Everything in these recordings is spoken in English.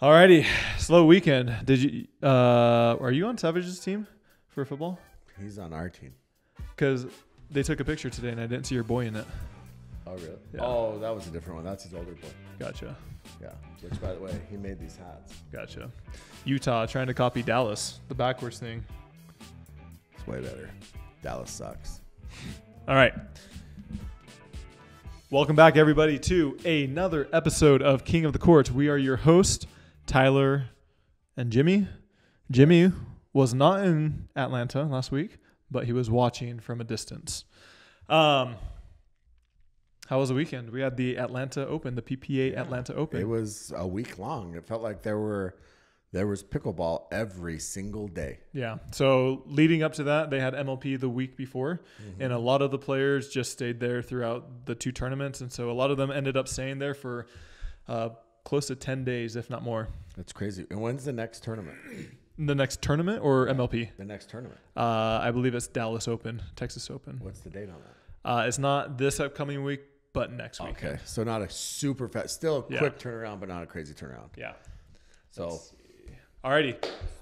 Alrighty, slow weekend. Did you? Are you on Savage's team for football? He's on our team. Because they took a picture today and I didn't see your boy in it. Oh, really? Yeah. Oh, that was a different one. That's his older boy. Gotcha. Yeah. Which, by the way, he made these hats. Gotcha. Utah trying to copy Dallas, the backwards thing. It's way better. Dallas sucks. All right. Welcome back, everybody, to another episode of King of the Court. We are your host, Tyler and Jimmy. Jimmy was not in Atlanta last week, but he was watching from a distance. How was the weekend? We had the Atlanta Open, the PPA Atlanta Open. It was a week long. It felt like there was pickleball every single day. Yeah. So leading up to that, they had MLP the week before, and a lot of the players just stayed there throughout the two tournaments. And so a lot of them ended up staying there for close to 10 days, if not more. That's crazy. And when's the next tournament? The next tournament or MLP? The next tournament. I believe it's Dallas Open, Texas Open. What's the date on that? It's not this upcoming week, but next week. Okay. So not a super fast, still a quick turnaround, but not a crazy turnaround. Yeah. So, alrighty.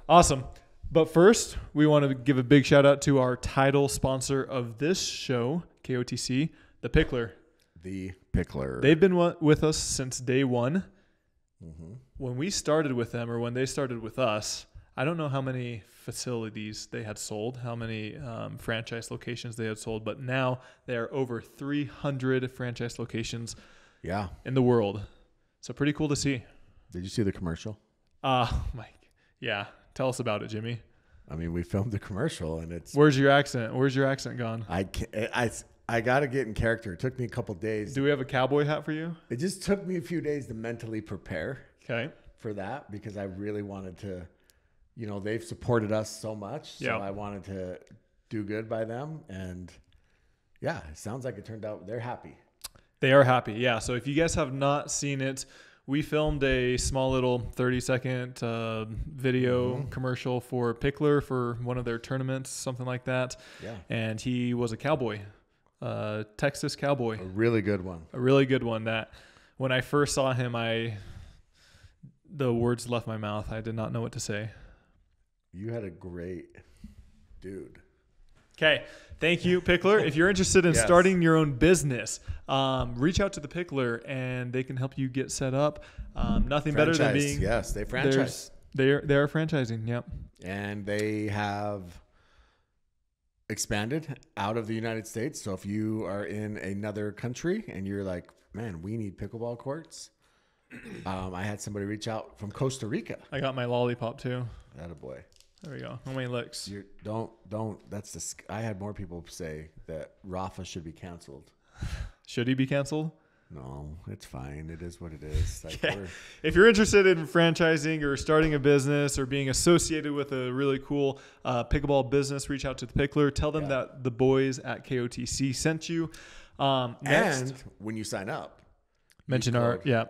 Awesome. But first, we want to give a big shout out to our title sponsor of this show, KOTC, the Pickler. The Pickler. They've been with us since day one. When we started with them, or when they started with us, I don't know how many facilities they had sold, how many franchise locations they had sold, but now there are over 300 franchise locations in the world. So pretty cool to see. Did you see the commercial? Mike. Yeah. Tell us about it, Jimmy. I mean, we filmed the commercial, and it's. Where's your accent? Where's your accent gone? I got to get in character. It took me a couple days. Do we have a cowboy hat for you? It just took me a few days to mentally prepare for that, because I really wanted to, they've supported us so much. So I wanted to do good by them. And yeah, it sounds like it turned out they're happy. They are happy. Yeah. So if you guys have not seen it, we filmed a small little 30-second video commercial for Pickler for one of their tournaments, something like that. Yeah. And he was a cowboy, Texas cowboy. A really good one. A really good one that when I first saw him, the words left my mouth. I did not know what to say. You had a great dude. Okay. Thank you, Pickler. If you're interested in starting your own business, reach out to the Pickler and they can help you get set up. Nothing better than being. Yes, they franchise. They are franchising. Yep. And they have expanded out of the United States. So if you are in another country and you're like, man, we need pickleball courts. I had somebody reach out from Costa Rica. I got my lollipop too. Attaboy. There we go. How many licks? Don't. I had more people say that Rafa should be canceled. Should he be canceled? No, it's fine. It is what it is. If you're interested in franchising or starting a business or being associated with a really cool pickleball business, reach out to the Pickler. Tell them that the boys at KOTC sent you. And when you sign up, mention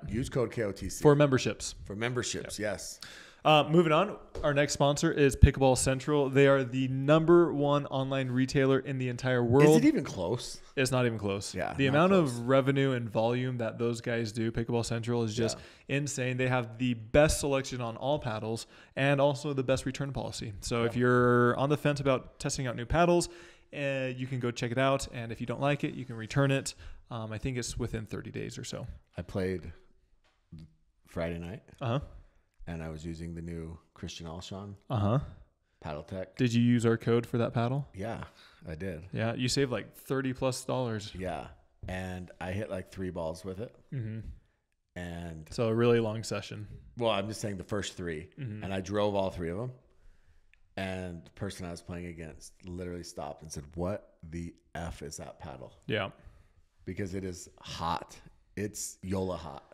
use code KOTC for memberships. Yes. Moving on, our next sponsor is Pickleball Central. They are the #1 online retailer in the entire world. Is it even close? It's not even close. Yeah, the amount of revenue and volume that those guys do, Pickleball Central, is just insane. They have the best selection on all paddles and also the best return policy. So if you're on the fence about testing out new paddles, you can go check it out. And if you don't like it, you can return it. I think it's within 30 days or so. I played Friday night. Uh-huh. And I was using the new Christian Alshon Paddle Tech. Did you use our code for that paddle? Yeah, I did. Yeah, you saved like $30+. Yeah, and I hit like 3 balls with it. And so a really long session. Well, I'm just saying the first 3. And I drove all 3 of them. And the person I was playing against literally stopped and said, "What the F is that paddle?" Yeah. Because it is hot. It's Joola hot.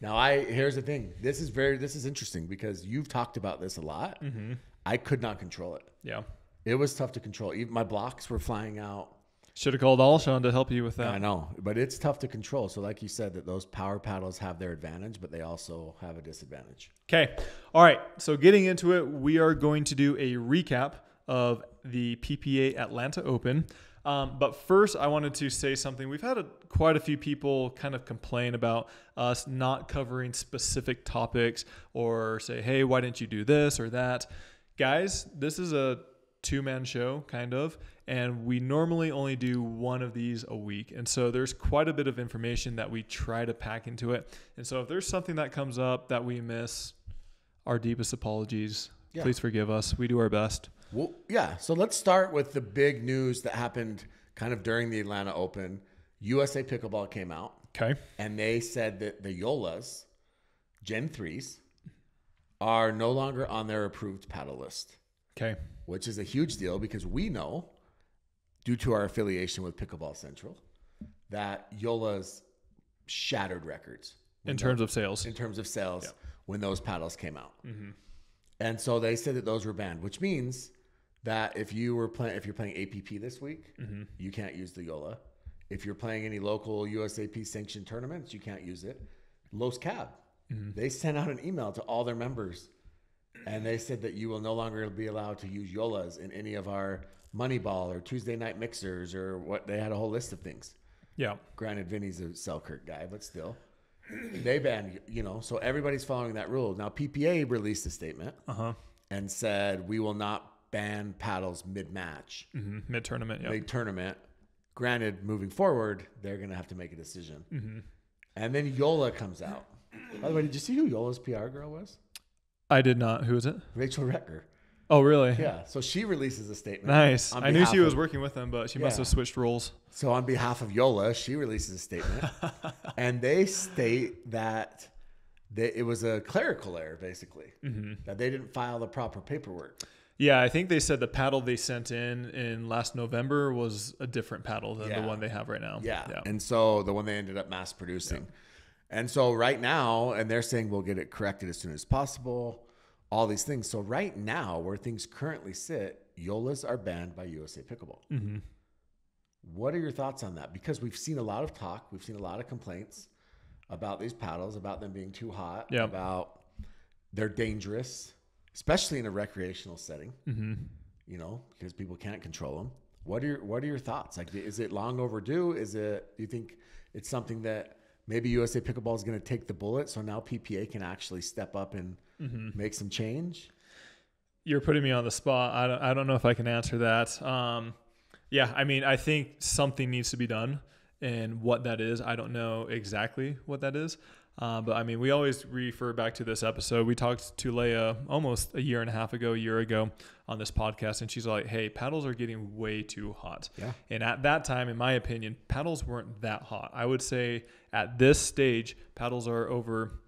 Now, here's the thing. This is interesting because you've talked about this a lot. I could not control it. Yeah. It was tough to control. Even my blocks were flying out. Should have called Alshon to help you with that. I know, but it's tough to control. So like you said, that those power paddles have their advantage, but they also have a disadvantage. Okay. All right. So getting into it, we are going to do a recap of the PPA Atlanta Open. But first, I wanted to say something. We've had quite a few people kind of complain about us not covering specific topics or say, hey, why didn't you do this or that? Guys, this is a two-man show, kind of, and we normally only do one of these a week. And so there's quite a bit of information that we try to pack into it. And so if there's something that comes up that we miss, our deepest apologies. Yeah. Please forgive us. We do our best. Well, yeah. So let's start with the big news that happened kind of during the Atlanta Open. USA Pickleball came out. Okay. And they said that the Joolas Gen 3s are no longer on their approved paddle list. Okay. Which is a huge deal because we know, due to our affiliation with Pickleball Central, that Joola's shattered records. In terms of sales. In terms of sales when those paddles came out. Mm-hmm. And so they said that those were banned, which means that if you're playing APP this week, you can't use the Joola. If you're playing any local USAP sanctioned tournaments, you can't use it. Los Cab, they sent out an email to all their members, and they said that you will no longer be allowed to use Joolas in any of our Moneyball or Tuesday night mixers or what. They had a whole list of things. Yeah. Granted, Vinny's a Selkirk guy, but still. They banned, so everybody's following that rule. Now, PPA released a statement and said, we will not ban paddles mid-match. Mid-tournament, yeah. Mid-tournament. Granted, moving forward, they're going to have to make a decision. And then Joola comes out. By the way, did you see who Yoola's PR girl was? I did not. Who is it? Rachel Recker. Oh, really? Yeah. So she releases a statement. Nice. I knew she was working with them, but she must have switched roles. So on behalf of Joola, she releases a statement. And they state that it was a clerical error, basically. That they didn't file the proper paperwork. Yeah, I think they said the paddle they sent in last November was a different paddle than the one they have right now. Yeah. And so the one they ended up mass producing. Yeah. And so right now, and they're saying we'll get it corrected as soon as possible. All these things. So right now, where things currently sit, Joolas are banned by USA Pickleball. What are your thoughts on that? Because we've seen a lot of talk. We've seen a lot of complaints about these paddles, about them being too hot, about they're dangerous, especially in a recreational setting, because people can't control them. What are your thoughts? Like, is it long overdue? Do you think it's something that maybe USA Pickleball is going to take the bullet so now PPA can actually step up and make some change? You're putting me on the spot. I don't know if I can answer that. I mean, I think something needs to be done, and what that is, I don't know exactly what that is. But I mean, we always refer back to this episode. We talked to Leia almost a year ago on this podcast, and she's like, hey, paddles are getting way too hot. Yeah. And at that time, in my opinion, paddles weren't that hot. I would say at this stage, paddles are over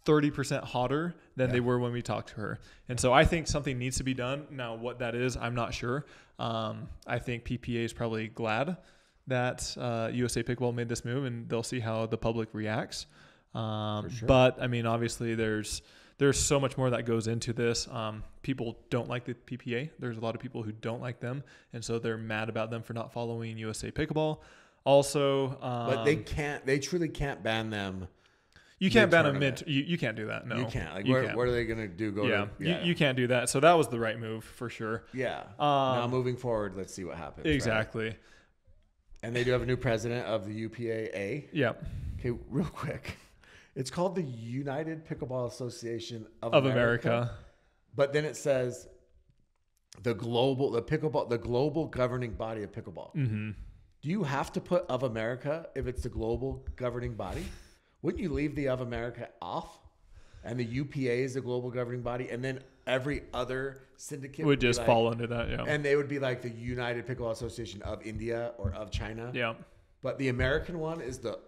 30% hotter than they were when we talked to her. And so I think something needs to be done. Now, what that is, I'm not sure. I think PPA is probably glad that USA Pickleball made this move, and they'll see how the public reacts. For sure. But I mean, obviously there's so much more that goes into this. People don't like the PPA. There's a lot of people who don't like them. And so they're mad about them for not following USA Pickleball. Also, but they truly can't ban them. You can't ban them you can't do that. No, you can't. Like, what are they going to do? You can't do that. So that was the right move for sure. Yeah. Now moving forward, let's see what happens. Exactly. Right? And they do have a new president of the UPAA. Yeah. Okay, real quick. It's called the United Pickleball Association of America. But then it says the global governing body of pickleball. Do you have to put of America if it's the global governing body? Wouldn't you leave the of America off? And the UPA is the global governing body, and then every other syndicate would just fall under that, yeah. And they would be like the United Pickleball Association of India or of China. Yeah. But the American one is the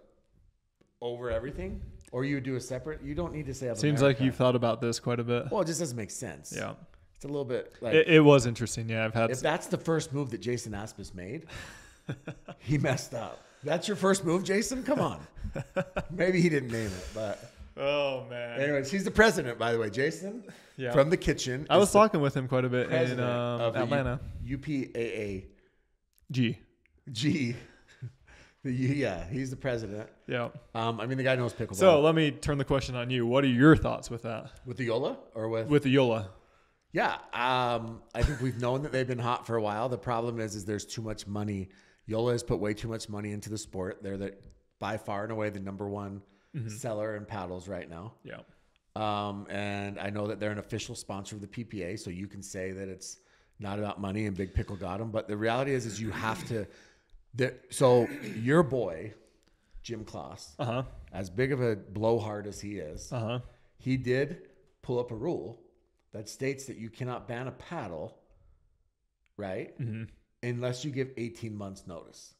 over everything, or you do a separate. You don't need to say of Seems America. Like you've thought about this quite a bit. Well, it just doesn't make sense. Yeah. It's a little bit like it was interesting. Yeah, if that's the first move that Jason Aspis made, he messed up. That's your first move, Jason? Come on. Maybe he didn't name it, but oh man. Anyways, he's the president, by the way, Jason. Yeah. From the kitchen. I was talking with him quite a bit in Atlanta. UPAA. G. Yeah, he's the president. Yeah. I mean, the guy knows pickleball. So let me turn the question on you. What are your thoughts with that? With the Joola or with the Joola? Yeah. I think we've known that they've been hot for a while. The problem is there's too much money. Joola has put way too much money into the sport. They're by far and away the number one seller in paddles right now. Yeah. And I know that they're an official sponsor of the PPA, so you can say that it's not about money and Big Pickle got them. But the reality is you have to. So your boy, Jim Kloss, as big of a blowhard as he is, he did pull up a rule that states that you cannot ban a paddle, right? Unless you give 18 months notice.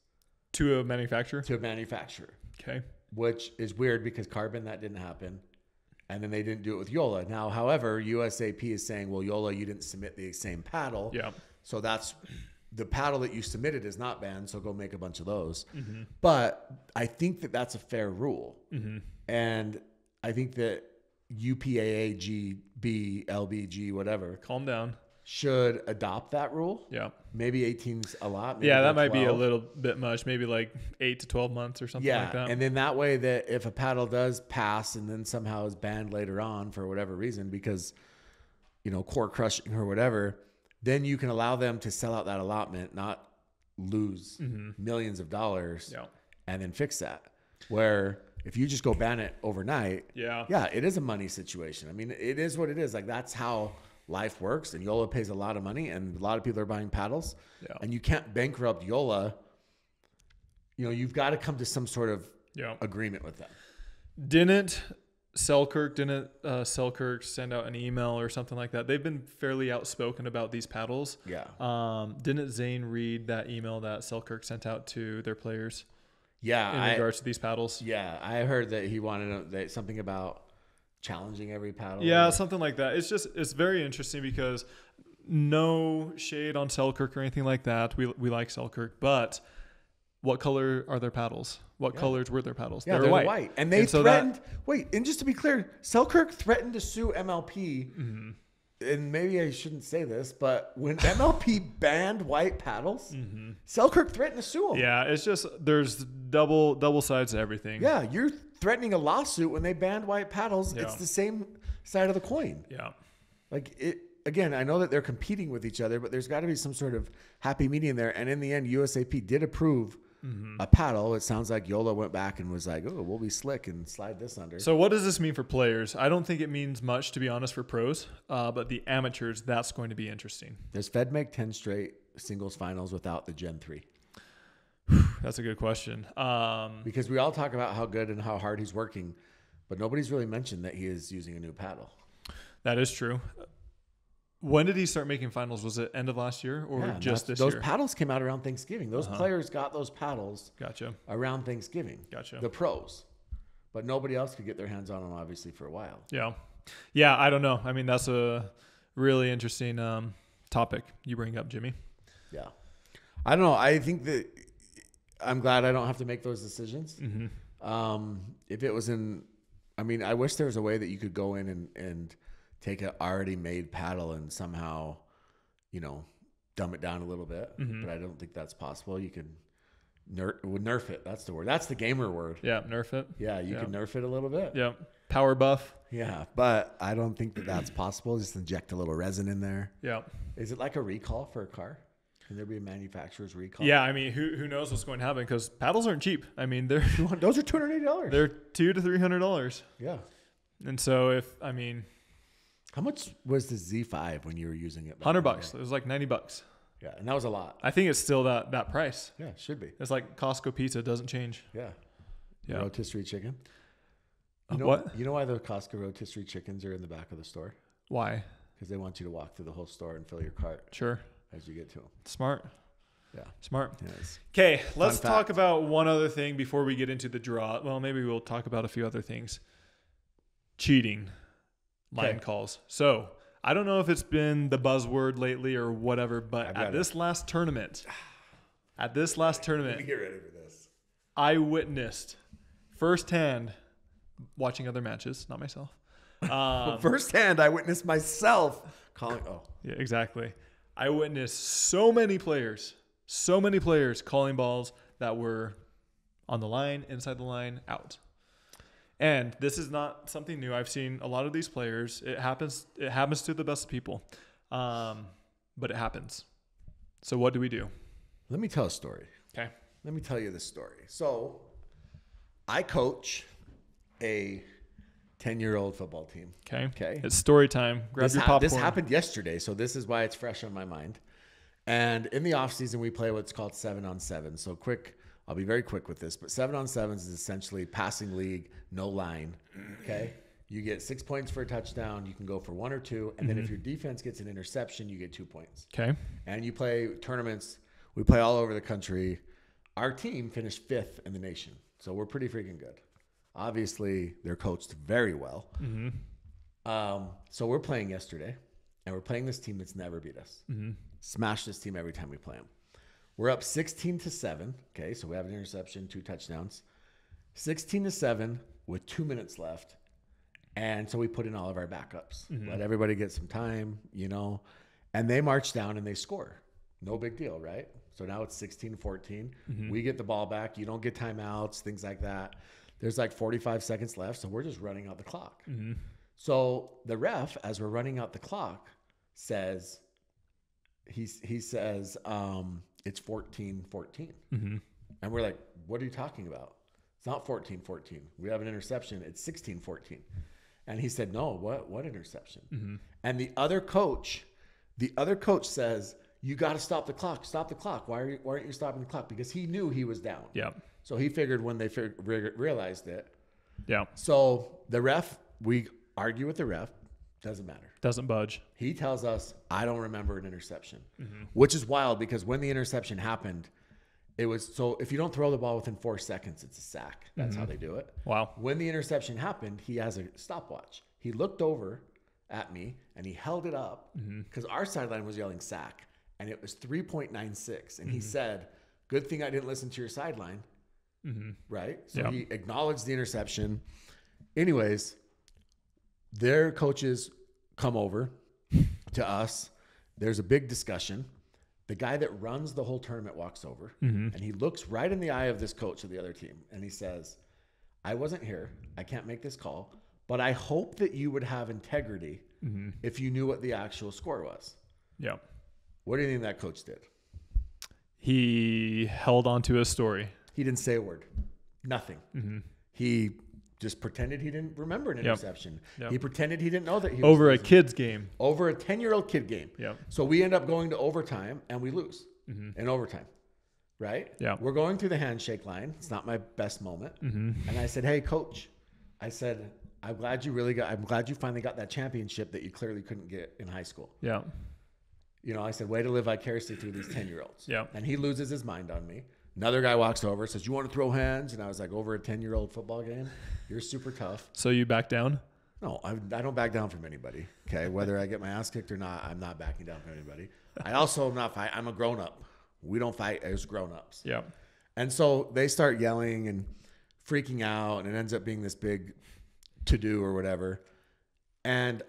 To a manufacturer? To a manufacturer. Okay. Which is weird because Carbon, that didn't happen. And then they didn't do it with Joola. Now, however, USAP is saying, well, Joola, you didn't submit the same paddle. Yeah. So that's the paddle that you submitted is not banned. So go make a bunch of those. But I think that that's a fair rule. And I think that UPAA, GB, LBG, whatever. Calm down. Should adopt that rule. Yeah. Maybe 18's a lot. Maybe that might 12. be a little bit much. Maybe like 8 to 12 months or something like that. And then that way that if a paddle does pass and then somehow is banned later on for whatever reason, because, core crushing or whatever, then you can allow them to sell out that allotment, not lose millions of dollars and then fix that. Where if you just go ban it overnight, it is a money situation. I mean, it is what it is. Like that's how life works, and Joola pays a lot of money, and a lot of people are buying paddles, and you can't bankrupt Joola. You've got to come to some sort of agreement with them. Didn't Selkirk send out an email or something like that? They've been fairly outspoken about these paddles. Didn't Zane read that email that Selkirk sent out to their players? In regards to these paddles? I heard that he wanted something about challenging every paddle. Something like that. It's very interesting because no shade on Selkirk or anything like that. We like Selkirk, but what color are their paddles? What colors were their paddles? They're white. And they threatened. And just to be clear, Selkirk threatened to sue MLP. And maybe I shouldn't say this, but when MLP banned white paddles, Selkirk threatened to sue them. It's just there's double sides to everything. You're threatening a lawsuit when they banned white paddles. It's the same side of the coin. Like it again, I know that they're competing with each other, but there's got to be some sort of happy medium there. And in the end, USAP did approve a paddle. It sounds like Joola went back and was like, oh, we'll be slick and slide this under. So what does this mean for players? I don't think it means much, to be honest, for pros. But the amateurs, that's going to be interesting. Does Fed make 10 straight singles finals without the Gen 3? That's a good question. Because we all talk about how good and how hard he's working, but nobody's really mentioned that he is using a new paddle. That is true. When did he start making finals? Was it end of last year or just this year? Those paddles came out around Thanksgiving. Those players got those paddles around Thanksgiving. The pros. But nobody else could get their hands on them, obviously, for a while. Yeah, I don't know. I mean, that's a really interesting topic you bring up, Jimmy. Yeah. I don't know. I think that I'm glad I don't have to make those decisions. If it was I wish there was a way that you could go in and take an already made paddle and somehow, dumb it down a little bit. But I don't think that's possible. You can nerf it. That's the word. That's the gamer word. Yeah, nerf it. Yeah, you can nerf it a little bit. Yeah, power buff. Yeah, but I don't think that that's possible. Just inject a little resin in there. Yeah. Is it like a recall for a car? Can there be a manufacturer's recall? Yeah, I mean, who knows what's going to happen? Because paddles aren't cheap. I mean, they're those are $280. They're $200 to $300. Yeah. And so how much was the Z5 when you were using it? $100. It was like $90. Yeah, and that was a lot. I think it's still that price. Yeah, it should be. It's like Costco pizza, doesn't change. Yeah. Rotisserie chicken. You know why the Costco rotisserie chickens are in the back of the store? Why? Because they want you to walk through the whole store and fill your cart. Sure. As you get to them. Smart. Yeah. Smart. Yes. Okay, let's talk about one other thing before we get into the draw. Well, maybe we'll talk about a few other things. Cheating. Line calls. So I don't know if it's been the buzzword lately or whatever, but at this last tournament, let me get ready for this. I witnessed firsthand, watching other matches, not myself. Firsthand, I witnessed myself calling. Oh, yeah, exactly. I witnessed so many players calling balls that were on the line, inside the line, out. And this is not something new. I've seen a lot of these players. It happens to the best of people. But it happens. So what do we do? Let me tell a story. Okay. Let me tell you this story. So I coach a 10-year-old football team. Okay. It's story time. Grab your popcorn. This happened yesterday, so this is why it's fresh on my mind. And in the off season, we play what's called 7-on-7. So I'll be very quick with this, but 7-on-7 is essentially passing league, no line. Okay. You get 6 points for a touchdown. You can go for 1 or 2. And then if your defense gets an interception, you get 2 points. Okay. And you play tournaments. We play all over the country. Our team finished 5th in the nation. So we're pretty freaking good. Obviously, they're coached very well. So we're playing yesterday, and we're playing this team that's never beat us. Smash this team every time we play them. We're up 16-7. Okay, so we have an interception, 2 touchdowns. 16-7 with 2 minutes left. And so we put in all of our backups. Let everybody get some time, And they march down and they score. No big deal, right? So now it's 16-14. We get the ball back. You don't get timeouts, things like that. There's like 45 seconds left, so we're just running out the clock. So the ref, as we're running out the clock, says, he says, it's 14-14. And we're like, what are you talking about? It's not 14-14. We have an interception. It's 16-14. And he said, no, what interception? And the other coach says, you got to stop the clock. Stop the clock. Why aren't you stopping the clock? Because he knew he was down. Yeah. So he figured when they realized it. Yeah. So we argue with the ref. Doesn't matter. Doesn't budge. He tells us, I don't remember an interception, which is wild because when the interception happened, it was so if you don't throw the ball within 4 seconds, it's a sack. That's how they do it. Wow. When the interception happened, he has a stopwatch. He looked over at me and he held it up because our sideline was yelling sack and it was 3.96. And he said, good thing I didn't listen to your sideline. Right. So he acknowledged the interception. Anyways, their coaches come over to us. There's a big discussion. The guy that runs the whole tournament walks over and he looks right in the eye of this coach of the other team. And he says, I wasn't here. I can't make this call, but I hope that you would have integrity if you knew what the actual score was. Yeah. What do you think that coach did? He held on to his story. He didn't say a word. Nothing. He just pretended he didn't remember an interception. He pretended he didn't know that he was over a kid's game. Over a 10-year-old kid game. So we end up going to overtime and we lose in overtime. Right? Yeah. We're going through the handshake line. It's not my best moment. And I said, hey, coach, I said, I'm glad you finally got that championship that you clearly couldn't get in high school. Yeah. I said, way to live vicariously through these 10-year-olds. Yeah. And he loses his mind on me. Another guy walks over, says, you want to throw hands? And I was like, over a 10-year-old football game? You're super tough. So you back down? No, I don't back down from anybody. Okay. Whether I get my ass kicked or not, I'm not backing down from anybody. I also am not fight. I'm a grown up. We don't fight as grown ups. Yeah. And so they start yelling and freaking out, and it ends up being this big to-do or whatever. And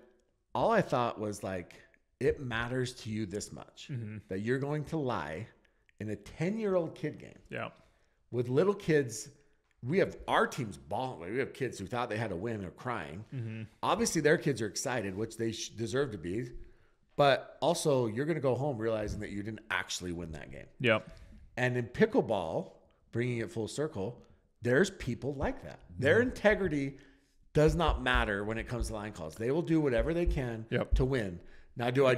all I thought was like, it matters to you this much that you're going to lie in a 10-year-old kid game. Yeah. With little kids, we have our team's balling. We have kids who thought they had to win or crying. Obviously, their kids are excited, which they deserve to be. But also, you're going to go home realizing that you didn't actually win that game. Yeah. And in pickleball, bringing it full circle, there's people like that. Their integrity does not matter when it comes to line calls. They will do whatever they can to win. Now, do I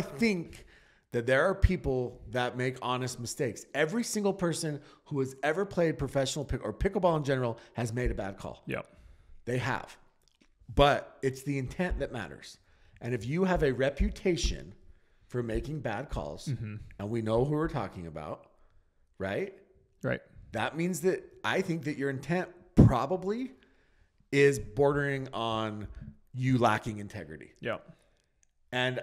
think that there are people that make honest mistakes? Every single person who has ever played professional or pickleball in general has made a bad call. Yeah. They have. But it's the intent that matters. And if you have a reputation for making bad calls, and we know who we're talking about, right? Right. That means that I think that your intent probably is bordering on you lacking integrity. Yeah. And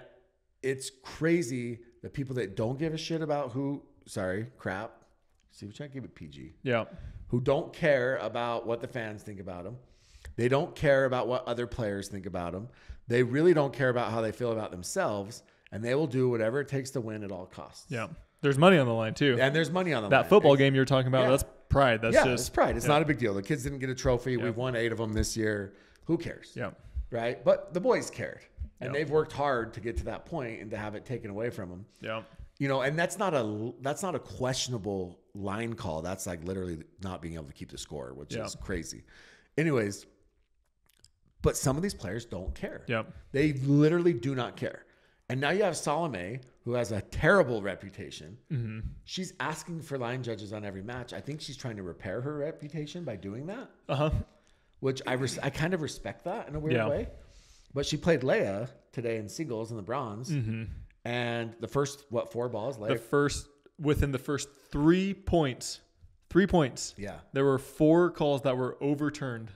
it's crazy that people that don't give a shit about see, we're trying to keep it PG. Yeah. Who don't care about what the fans think about them. They don't care about what other players think about them. They really don't care about how they feel about themselves, and they will do whatever it takes to win at all costs. Yeah. There's money on the line too. And there's money on the line. That football game you're talking about, that's pride. That's just it's pride. It's not a big deal. The kids didn't get a trophy. We've won 8 of them this year. Who cares? Yeah. Right? But the boys cared. And they've worked hard to get to that point and to have it taken away from them. Yeah. You know, and that's not a questionable line call. That's like literally not being able to keep the score, which is crazy. Anyways, but some of these players don't care. Yeah. They literally do not care. And now you have Salome, who has a terrible reputation. Mm-hmm. She's asking for line judges on every match. I think she's trying to repair her reputation by doing that. Uh-huh. Which I kind of respect that in a weird way. But she played Leia today in singles in the bronze. Mm-hmm. And the first, 4 balls? Within the first 3 points. 3 points. Yeah. There were 4 calls that were overturned.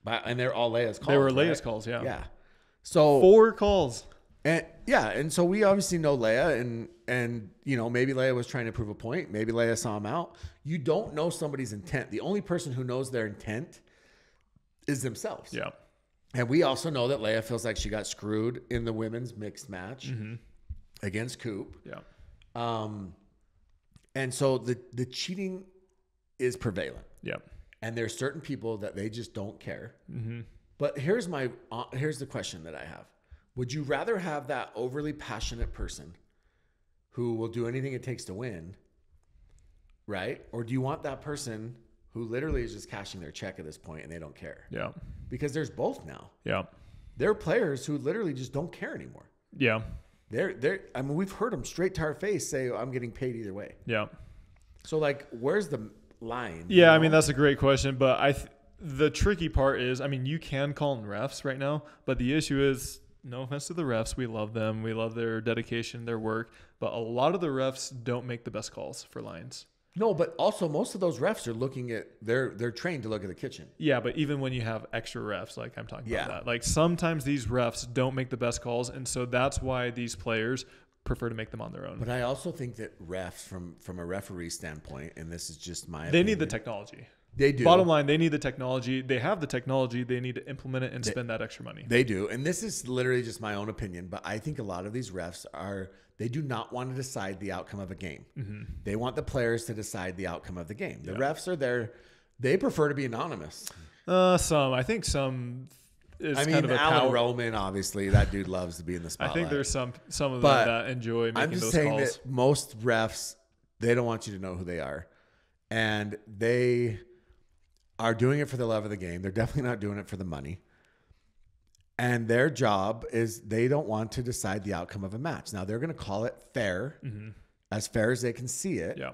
And they're all Leia's calls. They were Leia's calls, yeah. Yeah. So 4 calls. And so we obviously know Leia and you know, maybe Leia was trying to prove a point. Maybe Leia saw him out. You don't know somebody's intent. The only person who knows their intent is themselves. Yeah. And we also know that Leia feels like she got screwed in the women's mixed match against Coop. Yeah. And so the cheating is prevalent. Yeah. And there's certain people that they just don't care. Mm-hmm. But here's the question that I have. Would you rather have that overly passionate person who will do anything it takes to win, right? Or do you want that person who literally is just cashing their check at this point and they don't care? Yeah. Because there's both now. Yeah. There are players who literally just don't care anymore. Yeah. I mean, we've heard them straight to our face say, I'm getting paid either way. Yeah. So, like, where's the line? Yeah, you know? I mean, that's a great question. But the tricky part is, I mean, you can call in refs right now, but the issue is, no offense to the refs, we love them. We love their dedication, their work. But a lot of the refs don't make the best calls for lines. No, but also most of those refs are looking at, they're trained to look at the kitchen. Yeah, but even when you have extra refs, like I'm talking about that, like sometimes these refs don't make the best calls. And so that's why these players prefer to make them on their own. But I also think that refs, from a referee standpoint, and this is just my opinion, need the technology. They do. Bottom line, they need the technology. They have the technology. They need to implement it and spend that extra money. They do. And this is literally just my own opinion, but I think a lot of these refs they do not want to decide the outcome of a game. Mm-hmm. They want the players to decide the outcome of the game. The refs are there. They prefer to be anonymous. I think some is kind of a Alan power. Roman, obviously, that dude loves to be in the spotlight. I think there's some of them that enjoy making those calls. I'm just saying that most refs, they don't want you to know who they are. And they are doing it for the love of the game. They're definitely not doing it for the money. And their job is they don't want to decide the outcome of a match. Now, they're going to call it fair, as fair as they can see it. Yeah.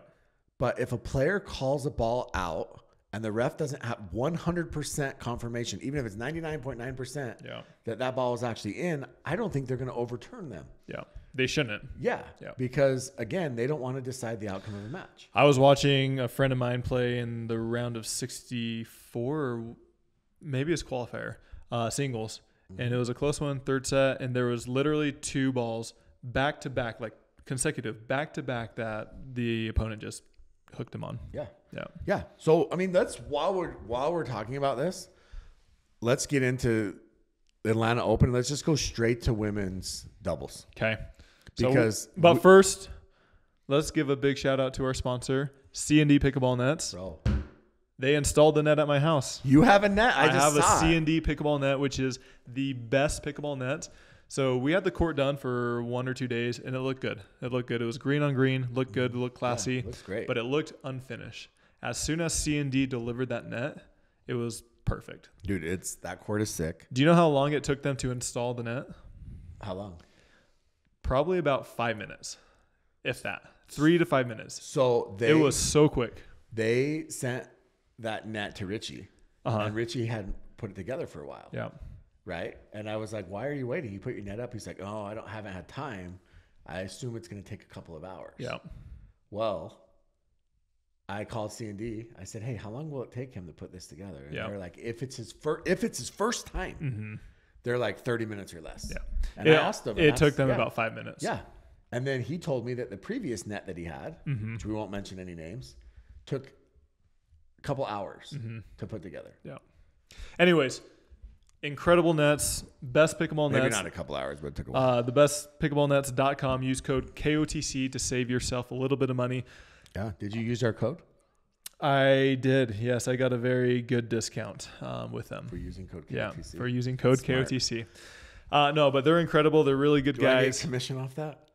But if a player calls a ball out and the ref doesn't have 100% confirmation, even if it's 99.9% that ball is actually in, I don't think they're going to overturn them. Yeah. They shouldn't. Yeah. Because, again, they don't want to decide the outcome of a match. I was watching a friend of mine play in the round of 64, or maybe it's qualifier, singles. Mm-hmm. And it was a close one, third set. And there was literally 2 balls back to back, like consecutive, back to back, that the opponent just hooked him on. Yeah. So, I mean, that's while we're talking about this, let's get into the Atlanta Open. Let's just go straight to women's doubles. Okay. First, let's give a big shout out to our sponsor, C&D Pickleball Nets. Bro. They installed the net at my house. You have a net? I have a C&D Pickleball Net, which is the best pickleball net. So we had the court done for 1 or 2 days, and it looked good. It was green on green, looked good, looked classy. Yeah, looks great. But it looked unfinished. As soon as C&D delivered that net, it was perfect. Dude, that court is sick. Do you know how long it took them to install the net? How long? Probably about 5 minutes, if that. 3 to 5 minutes. So it was so quick. They sent that net to Richie, and Richie hadn't put it together for a while. Yeah. Right? And I was like, why are you waiting? You put your net up. He's like, oh, haven't had time. I assume it's going to take a couple of hours. Yeah. Well, I called C&D. I said, hey, how long will it take him to put this together? And they're like, if it's his first time, they're like 30 minutes or less. Yeah. And I asked them. It took them about 5 minutes. Yeah. And then he told me that the previous net that he had, which we won't mention any names, took a couple hours to put together. Yeah. Anyways, incredible nets, best pickleball nets. Maybe not a couple hours, but it took a while. The bestpickleballnets.com. Use code KOTC to save yourself a little bit of money. Yeah. Did you use our code? I did. Yes, I got a very good discount with them. For using code KOTC. Yeah, for using code KOTC. No, but they're incredible. They're really good guys. I get commission off that?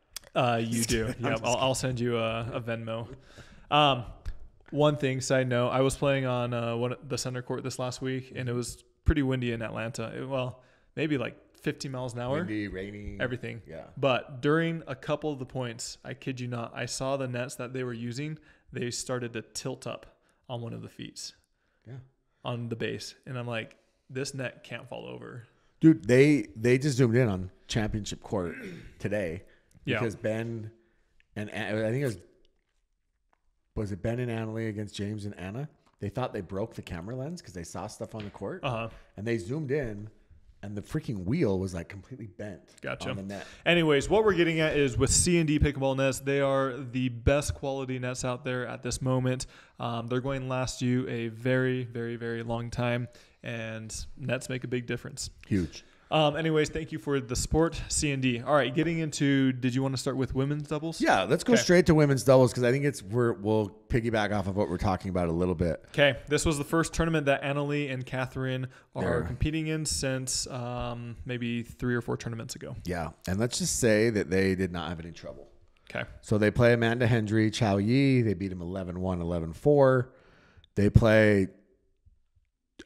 You do. Yeah, I'll send you a Venmo. One thing, side note, I was playing on the center court this last week, and it was pretty windy in Atlanta. Maybe like 50 miles an hour. Windy, rainy. Everything. Yeah. But during a couple of the points, I kid you not, I saw the nets that they were using. They started to tilt up on one of the feet. Yeah. On the base. And I'm like, this net can't fall over. Dude, they just zoomed in on championship court today because Ben and I think it was it Ben and Annalie against James and Anna? They thought they broke the camera lens because they saw stuff on the court. And they zoomed in, and the freaking wheel was like completely bent on the net. Anyways, what we're getting at is with C&D pickleball nets, they are the best quality nets out there at this moment. They're going to last you a very, very, very long time, and nets make a big difference. Huge. Anyways, thank you for the support, C&D. All right, getting into, did you want to start with women's doubles? Yeah, let's go straight to women's doubles because I think we'll piggyback off of what we're talking about a little bit. Okay, this was the first tournament that Annalie and Catherine are competing in since maybe 3 or 4 tournaments ago. Yeah, and let's just say that they did not have any trouble. Okay. So they play Amanda Hendry, Chao Yi. They beat him 11-1, 11-4. They play,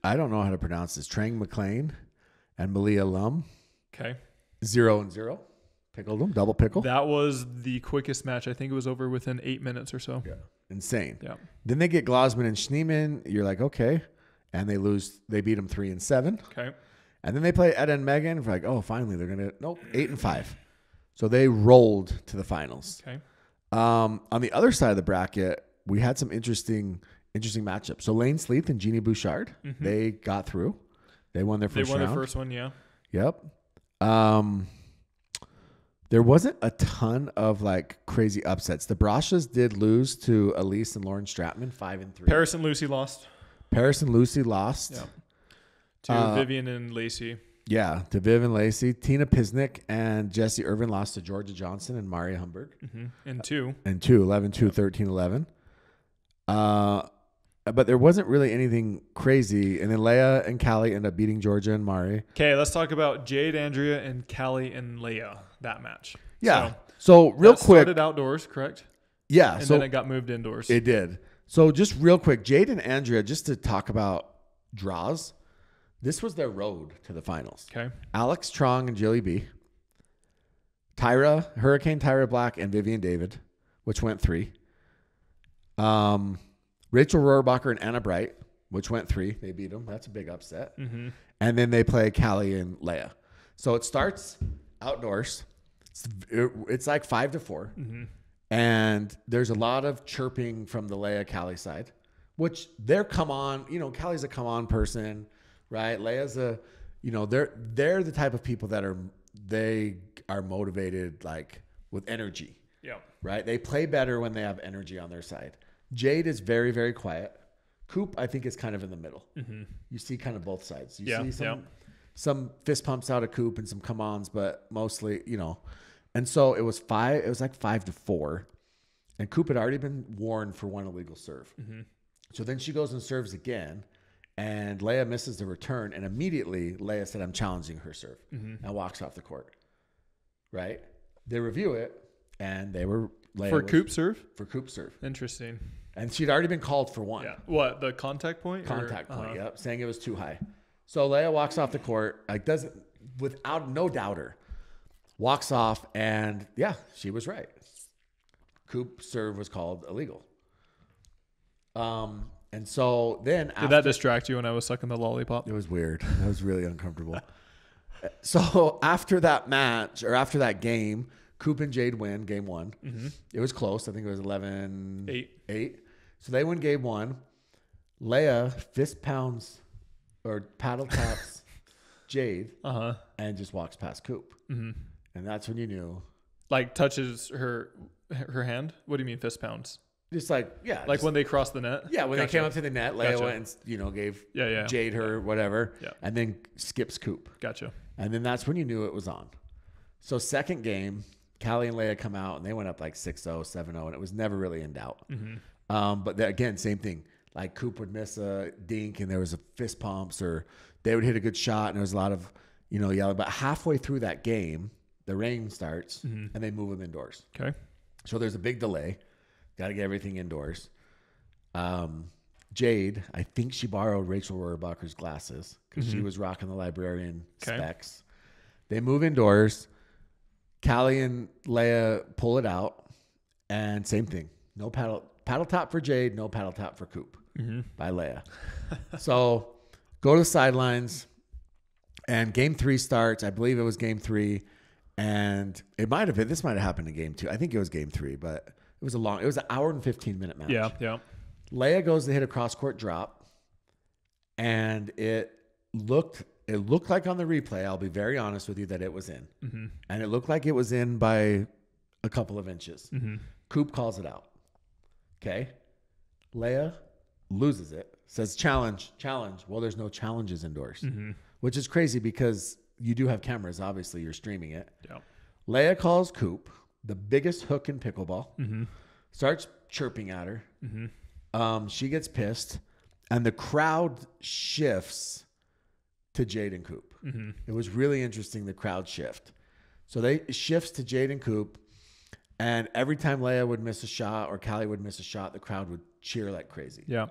I don't know how to pronounce this, Trang McLean and Malia Lum. Okay. 0-0. Pickled them, double pickle. That was the quickest match. I think it was over within 8 minutes or so. Yeah. Insane. Yeah. Then they get Glosman and Schneeman. You're like, okay. And they lose. They beat them 3-7. Okay. And then they play Ed and Megan. We're like, oh, finally they're going to, nope, 8-5. So they rolled to the finals. Okay. On the other side of the bracket, we had some interesting matchups. So Lane Sleeth and Jeannie Bouchard, they got through. They won their first round. They won the first one, yeah. Yep. There wasn't a ton of like crazy upsets. The Brashas did lose to Elise and Lauren Stratman, 5-3. Paris and Lucy lost. Yeah. To Vivian and Lacey. Yeah, to Viv and Lacey. Tina Pisnick and Jessie Irvin lost to Georgia Johnson and Maria Humberg. And 2. 11-2, 13-11. But there wasn't really anything crazy. And then Leah and Callie ended up beating Georgia and Mari. Okay, let's talk about Jade, Andrea, and Callie and Leah, that match. Yeah. So real quick. Started outdoors, correct? Yeah. And then it got moved indoors. It did. So just real quick, Jade and Andrea, just to talk about draws, this was their road to the finals. Okay. Alex Trong and Jilly B. Hurricane Tyra Black and Vivian David, which went 3. Rachel Rohrbacher and Anna Bright, which went 3. They beat them. That's a big upset. And then they play Callie and Leah. So it starts outdoors. It's like 5-4. And there's a lot of chirping from the Leah Callie side, which they're come on. You know, Callie's a come on person, right? Leah's they're the type of people that they are motivated like with energy. Yeah. Right. They play better when they have energy on their side. Jade is very, very quiet. Coop, I think, is kind of in the middle. You see kind of both sides. You see some fist pumps out of Coop and some come-ons, but mostly, And so it was like 5-4. And Coop had already been warned for one illegal serve. So then she goes and serves again, and Leah misses the return. And immediately, Leah said, I'm challenging her serve, and walks off the court. Right? They review it, and they were... For Coop serve? For Coop serve. Interesting. And she'd already been called for one. Yeah. What, the contact point? Contact point, yep. Saying it was too high. So Leah walks off the court, without no doubter, walks off, and she was right. Coop serve was called illegal. And so then Did that distract you when I was sucking the lollipop? It was weird. That was really uncomfortable. So after that match, or after that game, Coop and Jade win game 1. It was close. I think it was 11-8. So they win game 1. Leah fist pounds or paddle taps Jade and just walks past Coop. And that's when you knew. Like touches her hand? What do you mean fist pounds? Just like, Like when they crossed the net? Yeah, when they came up to the net, Leah went and, gave Jade her whatever. Yeah. And then skips Coop. Gotcha. And then that's when you knew it was on. So second game, Callie and Leah come out, and they went up like 6-0, 7-0, and it was never really in doubt. But again, same thing. Like Coop would miss a dink, and there was a fist pumps, or they would hit a good shot, and there was a lot of, yelling. But halfway through that game, the rain starts and they move them indoors. Okay. So there's a big delay. Got to get everything indoors. Jade, I think she borrowed Rachel Rohrbacher's glasses because she was rocking the librarian specs. They move indoors. Callie and Leia pull it out. And same thing. No paddle top for Jade, no paddle top for Coop by Leia. So go to the sidelines. And game 3 starts. I believe it was game 3. And this might have happened in game 2. I think it was game 3, but it was an hour and 15-minute match. Yeah. Leia goes to hit a cross-court drop, and it looked like on the replay, I'll be very honest with you, that it was in. And it looked like it was in by a couple of inches. Coop calls it out. Okay. Leia loses it, says challenge. Well, there's no challenges indoors, which is crazy because you do have cameras. Obviously, you're streaming it. Yeah. Leia calls Coop, the biggest hook in pickleball, starts chirping at her. She gets pissed, and the crowd shifts to Jade and Coop. It was really interesting, the crowd shift. So they shifts to Jade and Coop, and every time Leia would miss a shot or Callie would miss a shot, the crowd would cheer like crazy. Yeah.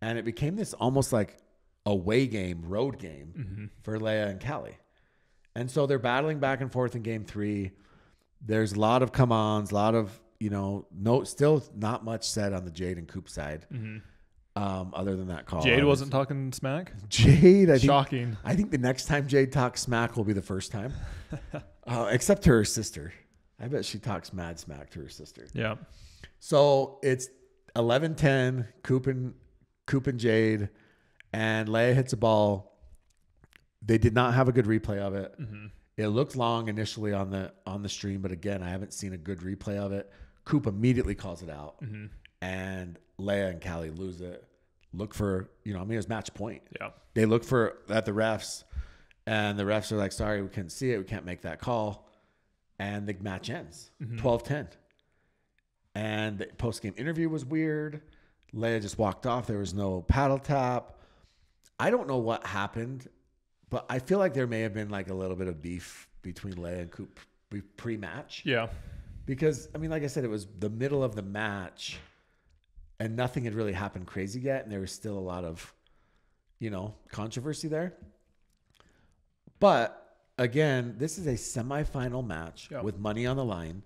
And it became this almost like away game, road game for Leia and Callie. And so they're battling back and forth in game 3. There's a lot of come-ons, a lot of, still not much said on the Jade and Coop side. Other than that call. Jade wasn't talking smack? Jade, shocking. I think the next time Jade talks smack will be the first time. Except to her sister. I bet she talks mad smack to her sister. Yeah. So it's 11-10, Coop and Jade, and Leia hits a ball. They did not have a good replay of it. It looked long initially on the stream, but again, I haven't seen a good replay of it. Coop immediately calls it out, and Leia and Callie lose it. Look for, it was match point. Yeah. They look at the refs, and the refs are like, sorry, we couldn't see it. We can't make that call. And the match ends 12-10. And the post-game interview was weird. Leia just walked off. There was no paddle tap. I don't know what happened, but I feel like there may have been like a little bit of beef between Leia and Coop pre-match. Yeah. Because, like I said, it was the middle of the match and nothing had really happened crazy yet. And there was still a lot of, controversy there. But again, this is a semifinal match with money on the line.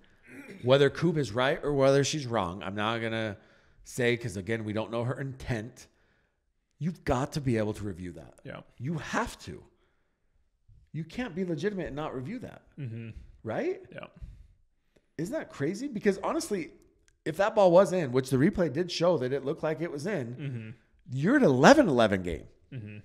Whether Coop is right or whether she's wrong, I'm not going to say, because again, we don't know her intent. You've got to be able to review that. Yeah. You have to. You can't be legitimate and not review that. Right? Yeah. Isn't that crazy? Because honestly, if that ball was in, which the replay did show that it looked like it was in, you're at 11-11 game.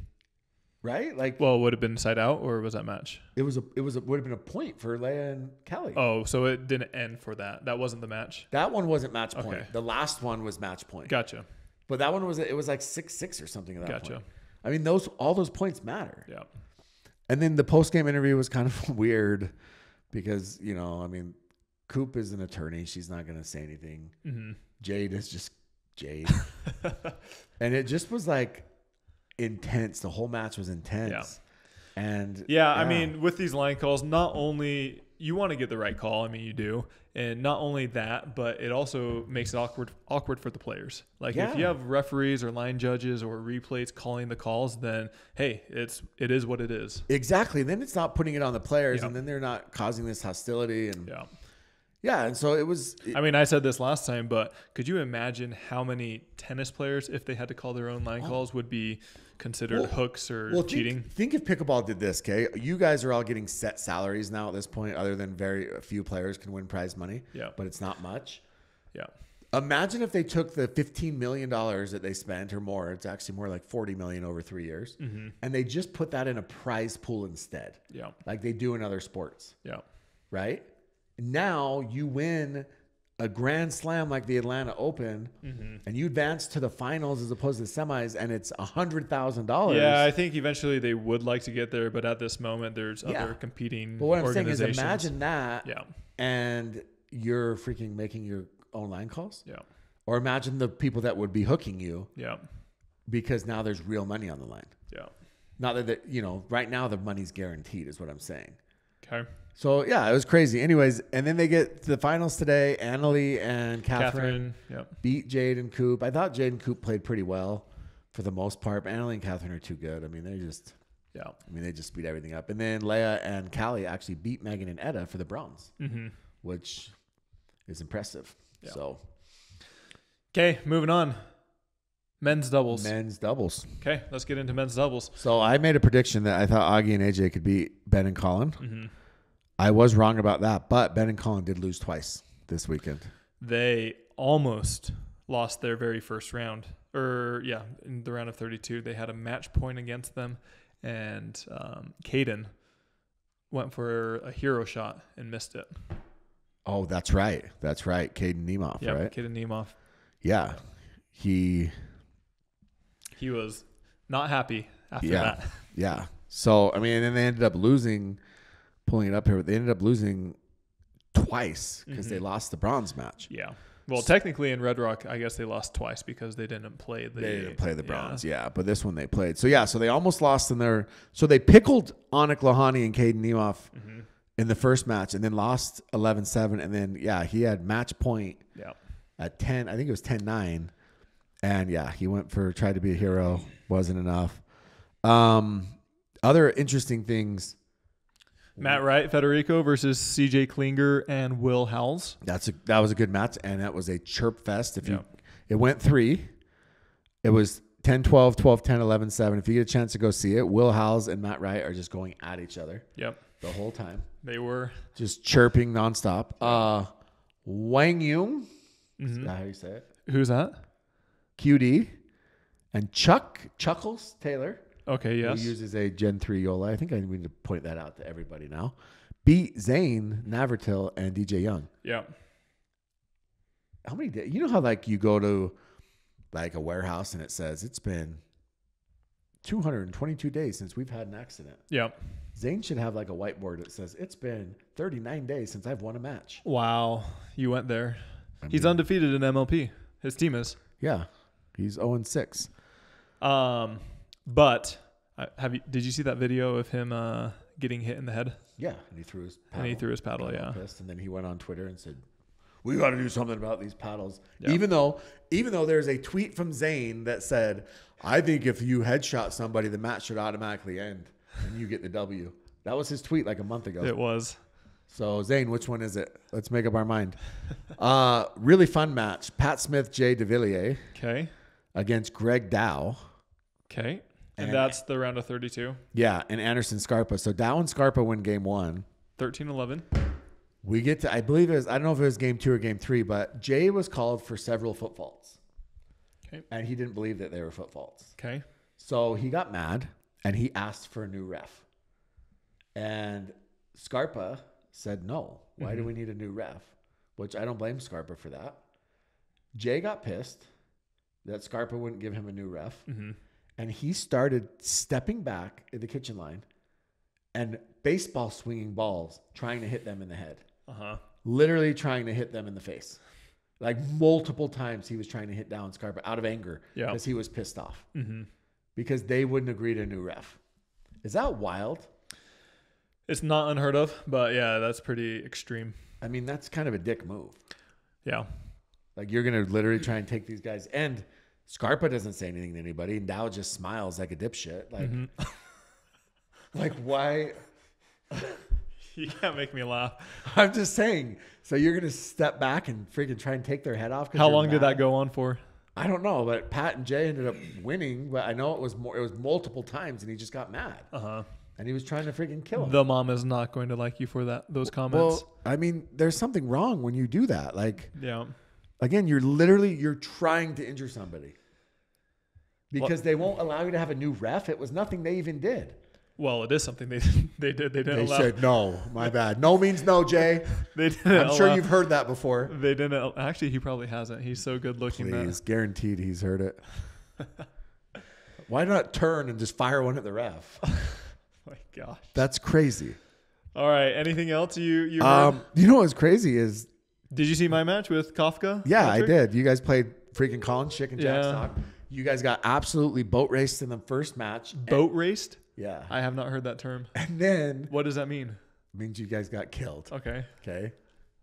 Right? Like, well, would it have been side would have that match? It would have been a point for Leia and Callie. Oh, so it didn't end for that. That wasn't the match. That one wasn't match point. Okay. The last one was match point. Gotcha. But that one was like 6-6 or something at that Gotcha. point. All those points matter. Yeah. And then the post-game interview was kind of weird because, Coop is an attorney. She's not going to say anything. Jade is just Jade. And it just was like intense. The whole match was intense. Yeah. And with these line calls, not only you want to get the right call, you do. And not only that, but it also makes it awkward for the players. Like if you have referees or line judges or replays calling the calls, then hey, it is what it is. Exactly. Then it's not putting it on the players, and then they're not causing this hostility. And and so it was. I said this last time, but could you imagine how many tennis players, if they had to call their own line calls, would be considered hooks or cheating? Think if pickleball did this, okay? You guys are all getting set salaries now at this point, other than very few players can win prize money. Yeah. But it's not much. Yeah. Imagine if they took the $15 million that they spent or more, it's actually more like $40 million over 3 years, and they just put that in a prize pool instead. Yeah. Like they do in other sports. Yeah. Right? Now you win a grand slam like the Atlanta Open, and you advance to the finals as opposed to the semis, and it's $100,000. Yeah, I think eventually they would like to get there, but at this moment, there's other competing. But what I'm saying is, organizations. imagine that, and you're freaking making your own line calls. Yeah. Or imagine the people that would be hooking you. Yeah. Because now there's real money on the line. Yeah. Not that, right now the money's guaranteed is what I'm saying. Okay. So, yeah, it was crazy. Anyways, and then they get to the finals today. Annalie and Catherine beat Jade and Coop. I thought Jade and Coop played pretty well for the most part. But Annalie and Catherine are too good. I mean, they just beat everything up. And then Leia and Callie actually beat Megan and Etta for the bronze, which is impressive. Yeah. So, okay, moving on. Men's doubles. Okay, let's get into men's doubles. So I made a prediction that I thought Augie and AJ could beat Ben and Colin. I was wrong about that, but Ben and Colin did lose twice this weekend. They almost lost their very first round. In the round of 32. They had a match point against them, and Caden went for a hero shot and missed it. Oh, that's right. Caden Niemoff, right? Caden Niemoff. Yeah. He was not happy after that. Yeah. So, I mean, and then they ended up losing, pulling it up here, they ended up losing twice because they lost the bronze match. Yeah. Well, technically in Red Rock, I guess they lost twice because they didn't play the bronze. Yeah. But this one they played. So, so they almost lost so they pickled Anik Lohani and Caden Niemoff in the first match and then lost 11-7. And then, he had match point at 10. I think it was 10-9. And he tried to be a hero. Wasn't enough. Other interesting things. Matt Wright, Federico versus CJ Klinger and Will Howells. That was a good match, and that was a chirp fest. It went 3. It was 10-12, 12-10, 11-7. If you get a chance to go see it, Will Howells and Matt Wright are just going at each other. Yep. The whole time. They were. Just chirping nonstop. Wang Yung. Is that how you say it? Who's that? QD. And Chuckles Taylor. Okay, yes. Who uses a Gen 3 Joola. I think I need to point that out to everybody now. Beat Zane, Navertil, and DJ Young. Yeah. How many days? You know how you go to a warehouse and it says it's been 222 days since we've had an accident. Yeah. Zane should have a whiteboard that says it's been 39 days since I've won a match. Wow. You went there. He's undefeated in MLP. His team is. Yeah. He's 0-6. But did you see that video of him getting hit in the head? Yeah, and he threw his paddle. Yeah. Pissed, and then he went on Twitter and said, "We got to do something about these paddles." Yeah. Even though there's a tweet from Zane that said, "I think if you headshot somebody, the match should automatically end and you get the W." That was his tweet a month ago. It was. So Zane, which one is it? Let's make up our mind. Really fun match. Pat Smith, Jay DeVilliers. Okay. Against Greg Dow. Okay. And that's the round of 32. Yeah, and Anderson Scarpa. So Dow and Scarpa win game 1. 13-11. We get to, I believe I don't know if it was game 2 or game 3, but Jay was called for several foot faults. Okay. And he didn't believe that they were foot faults. Okay. So he got mad and he asked for a new ref. And Scarpa said, no. Why do we need a new ref? Which I don't blame Scarpa for that. Jay got pissed that Scarpa wouldn't give him a new ref. And he started stepping back at the kitchen line and baseball swinging balls, trying to hit them in the head. Literally trying to hit them in the face. Multiple times he was trying to hit down Scarpa out of anger because he was pissed off. Because they wouldn't agree to a new ref. Is that wild? It's not unheard of, but yeah, that's pretty extreme. I mean, that's kind of a dick move. Yeah. You're going to literally try and take these guys. And Scarpa doesn't say anything to anybody. And Dow just smiles like a dipshit. Why? You can't make me laugh. I'm just saying. So you're going to step back and freaking try and take their head off? How long did that go on for? I don't know. But Pat and Jay ended up winning. But I know it was multiple times. And he just got mad. And he was trying to freaking kill him. The mom is not going to like you for those comments. Well, I mean, there's something wrong when you do that. Yeah. Again, you're trying to injure somebody. Because they won't allow you to have a new ref. It was nothing they even did. Well, it is something they did. They said no. My bad. No means no, Jay. They didn't. I'm sure you've heard that before. They didn't. Actually, he probably hasn't. He's so good looking. Please, guaranteed he's heard it. Why not turn and just fire one at the ref? My gosh, that's crazy. All right. Anything else you heard? You know what's crazy is. Did you see my match with Kafka? Yeah, Patrick? I did. You guys played freaking Colin Chick and Jack Stock. You guys got absolutely boat raced in the first match. Boat raced? Yeah. I have not heard that term. And then. What does that mean? It means you guys got killed. Okay. Okay.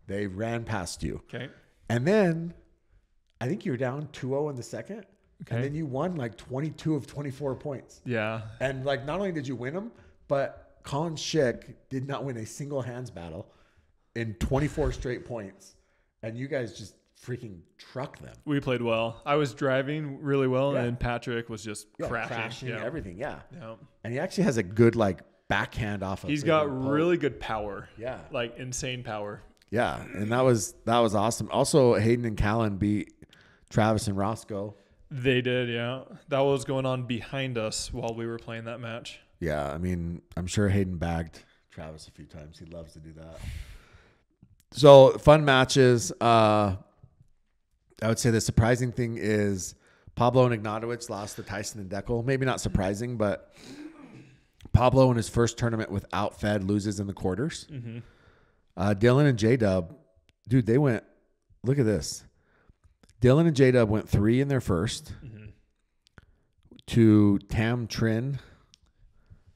They ran past you. Okay. And then I think you were down 2-0 in the second. Okay. And then you won like 22 of 24 points. Yeah. And like not only did you win them, but Colin Schick did not win a single hands battle in 24 straight points. And you guys just freaking trucked them. We played well. I was driving really well, and Patrick was just crashing everything. Yeah. Yeah. And he actually has a good like backhand off of. He's got really good power. Yeah. Like insane power. Yeah. And that was awesome. Also, Hayden and Callan beat Travis and Roscoe. They did, yeah. That was going on behind us while we were playing that match. Yeah, I mean, I'm sure Hayden bagged Travis a few times. He loves to do that. So, fun matches. I would say the surprising thing is Pablo and Ignatowicz lost to Tyson and Deckel. Maybe not surprising, but Pablo in his first tournament without Fed loses in the quarters. Mm-hmm. Dylan and J-Dub, dude, they went, look at this. Dylan and J-Dub went 3 in their first to Tam Trin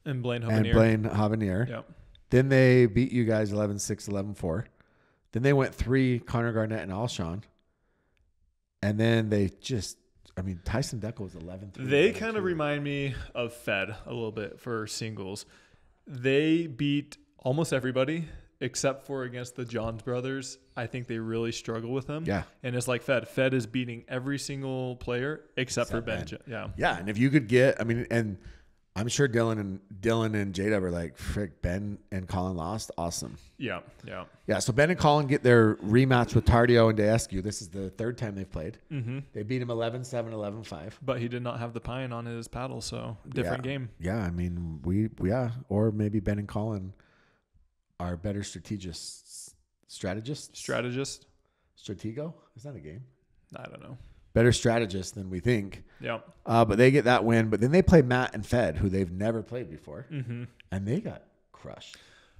and Blaine Havanier. Yep. Then they beat you guys 11-6, 11-4. Then they went 3, Connor Garnett and Alshon. And then they just, I mean, Tyson Deckel was 11-3. They kind of remind me of Fed a little bit for singles. They beat almost everybody except for against the Johns brothers. I think they really struggle with them. Yeah. And it's like Fed. Fed is beating every single player except for Ben. Yeah. Yeah. And if you could get, I mean, and I'm sure Dylan and J-Dub are like, frick, Ben and Colin lost. Awesome. Yeah. Yeah. Yeah. So Ben and Colin get their rematch with Tardio and Daescu. This is the third time they've played. Mm-hmm. They beat him 11-7, 11-5. But he did not have the pine on his paddle, so different game. Yeah. I mean, or maybe Ben and Colin are better strategists. Stratego? Is that a game? I don't know. Better strategists than we think. Yeah. But they get that win. But then they play Matt and Fed, who they've never played before. Mm-hmm. And they got crushed.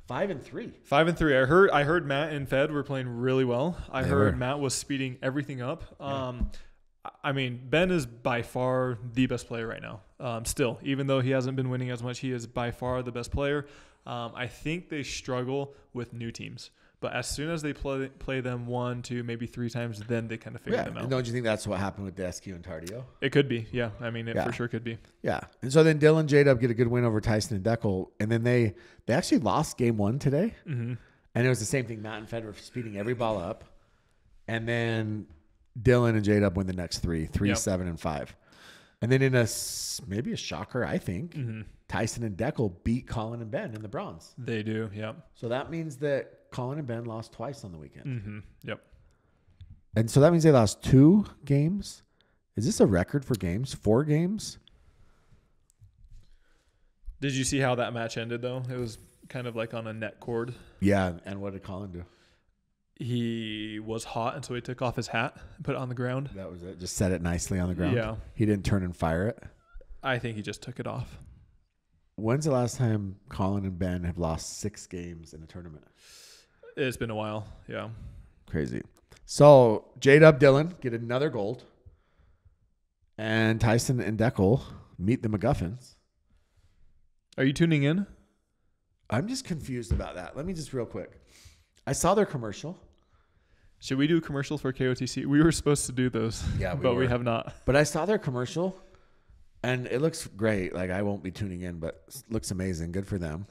5-3. 5-3. I heard Matt and Fed were playing really well. I heard Matt was speeding everything up. I mean, Ben is by far the best player right now. Still, even though he hasn't been winning as much, he is by far the best player. I think they struggle with new teams. But as soon as they play them 1, 2, maybe 3 times, then they kind of figure them out. And don't you think that's what happened with Daescu and Tardio? It could be, yeah. I mean, it for sure could be. Yeah. And so then Dylan J-Dub get a good win over Tyson and Deckel. And then they actually lost game 1 today. Mm-hmm. And it was the same thing. Matt and Fed were speeding every ball up. And then Dylan and J-Dub win the next 3, 7, and 5. And then in maybe a shocker, I think, Tyson and Deckel beat Colin and Ben in the bronze. They do, yeah. So that means that Colin and Ben lost twice on the weekend. Mm-hmm. Yep. And so that means they lost 2 games. Is this a record for games? 4 games? Did you see how that match ended, though? It was kind of like on a net cord. Yeah, and what did Colin do? He was hot, and so he took off his hat and put it on the ground. That was it. Just set it nicely on the ground. Yeah. He didn't turn and fire it. I think he just took it off. When's the last time Colin and Ben have lost 6 games in a tournament? It's been a while. Yeah. Crazy. So J-Dub Dylan get another gold. And Tyson and Deckel meet the McGuffins. Are you tuning in? I'm just confused about that. Let me just real quick. I saw their commercial. Should we do a commercial for KOTC? We were supposed to do those, but we have not. But I saw their commercial, and it looks great. Like, I won't be tuning in, but it looks amazing. Good for them.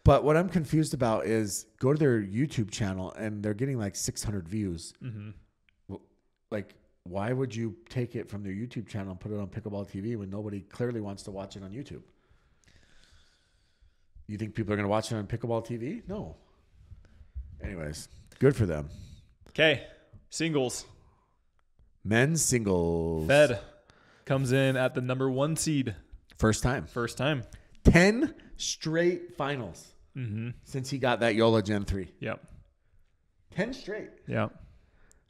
But what I'm confused about is go to their YouTube channel, and they're getting like 600 views. Mm-hmm. Like, why would you take it from their YouTube channel and put it on Pickleball TV when nobody clearly wants to watch it on YouTube? You think people are going to watch it on Pickleball TV? No. Anyways, good for them. Okay, singles. Men's singles. Fed comes in at the number 1 seed. First time. 10 straight finals since he got that Joola Gen 3. Yep. 10 straight. Yeah.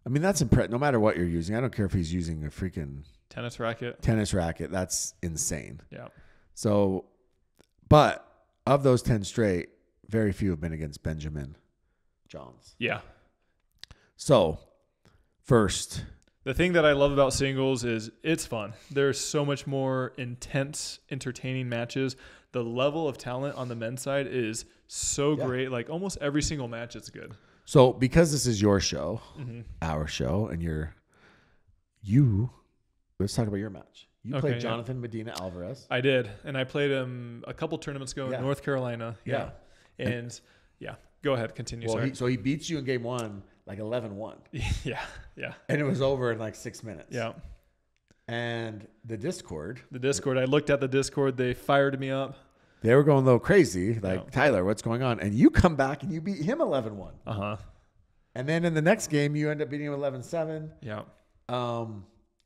I mean, that's impressive. No matter what you're using. I don't care if he's using a freaking tennis racket. That's insane. Yeah. So, but of those 10 straight, very few have been against Benjamin Johns. Yeah. So, first, The thing that I love about singles is it's fun. There's so much more intense, entertaining matches. The level of talent on the men's side is so great. Like almost every single match is good. So because this is your show, our show, and let's talk about your match. You played Jonathan Medina Alvarez. I did. And I played him a couple tournaments ago in North Carolina. Yeah. And go ahead. Continue. Well, so he beats you in game 1, like 11-1. Yeah. And it was over in like 6 minutes. Yeah. And the Discord. I looked at the Discord. They fired me up. They were going a little crazy. Like, Tyler, what's going on? And you come back and you beat him 11-1. Uh-huh. And then in the next game, you end up beating him 11-7. Yeah.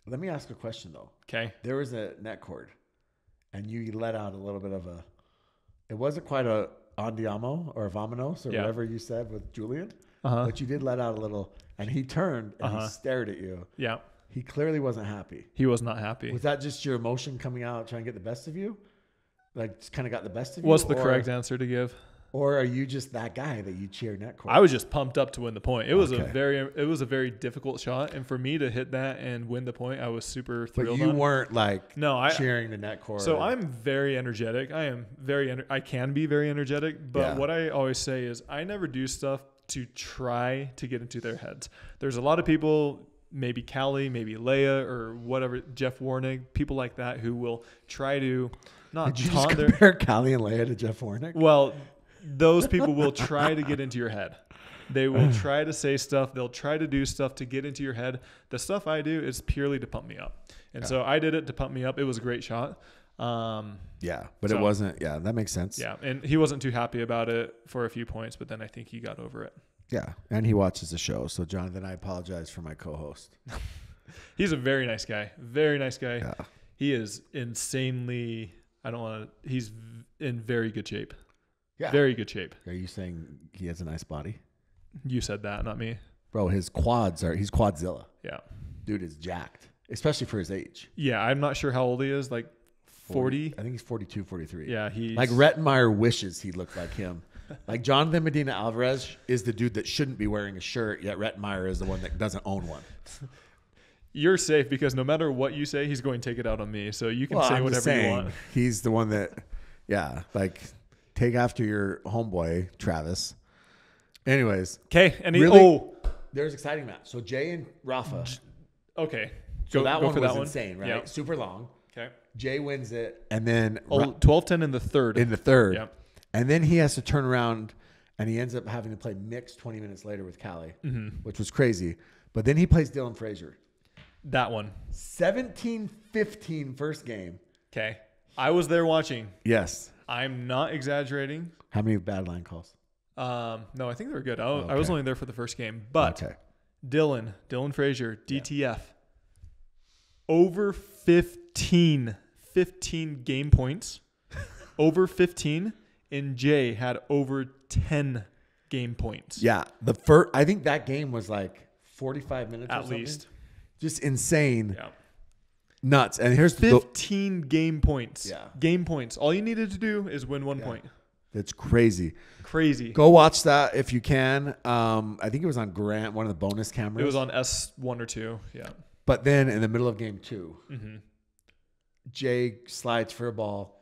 Let me ask a question, though. Okay. There was a net cord, and you let out a little bit of it wasn't quite a andiamo or a vamonos or whatever you said with Julian, but you did let out a little, and he turned and he stared at you. Yeah. He clearly wasn't happy. He was not happy. Was that just your emotion coming out, trying to get the best of you? Like, just kind of got the best of you? What's the correct answer to give? Or are you just that guy that you cheer net cord? I was just pumped up to win the point. It was a very difficult shot, and for me to hit that and win the point, I was super thrilled. But you weren't like cheering the net cord. So I'm very energetic. I can be very energetic, but what I always say is I never do stuff to try to get into their heads. There's a lot of people, maybe Callie, maybe Leia, or whatever, Jeff Warnick, people like that who will try to not Did you just compare Callie and Leia to Jeff Warnick? Well, those people will try to get into your head. They will try to say stuff. They'll try to do stuff to get into your head. The stuff I do is purely to pump me up. And so I did it to pump me up. It was a great shot. But it wasn't. Yeah, that makes sense. Yeah, and he wasn't too happy about it for a few points, but then I think he got over it. Yeah, and he watches the show. So, Jonathan, I apologize for my co-host. He's a very nice guy. Very nice guy. Yeah. He is insanely he's in very good shape. Yeah. Very good shape. Are you saying he has a nice body? You said that, not me. Bro, he's quadzilla. Yeah. Dude is jacked, especially for his age. Yeah, I'm not sure how old he is, like 40? I think he's 42, 43. Yeah, he's... Like Rettenmeyer wishes he looked like him. Like Jonathan Medina Alvarez is the dude that shouldn't be wearing a shirt, yet Rettenmeyer is the one that doesn't own one. You're safe because no matter what you say, he's going to take it out on me. So you can say whatever you want. He's the one that, take after your homeboy, Travis. Anyways. Okay. There's exciting match. So Jay and Rafa. Okay. So that one was insane, right? Yep. Super long. Okay. Jay wins it. And then 12-10 in the third. Yep. And then he has to turn around and he ends up having to play mixed 20 minutes later with Callie, which was crazy. But then he plays Dylan Frazier. That one. 17-15 first game. Okay. I was there watching. Yes. I'm not exaggerating. How many bad line calls? No, I think they were good. I was only there for the first game. But Dylan Frazier, DTF, over 15 game points, over 15, and Jay had over 10 game points. Yeah. I think that game was like 45 minutes at least. Just insane. Yeah. Nuts. And here's 15 game points. Yeah. Game points. All you needed to do is win 1 point. That's crazy. Crazy. Go watch that if you can. I think it was on Grant, one of the bonus cameras. It was on S1 or 2. Yeah. But then in the middle of game 2, Jay slides for a ball,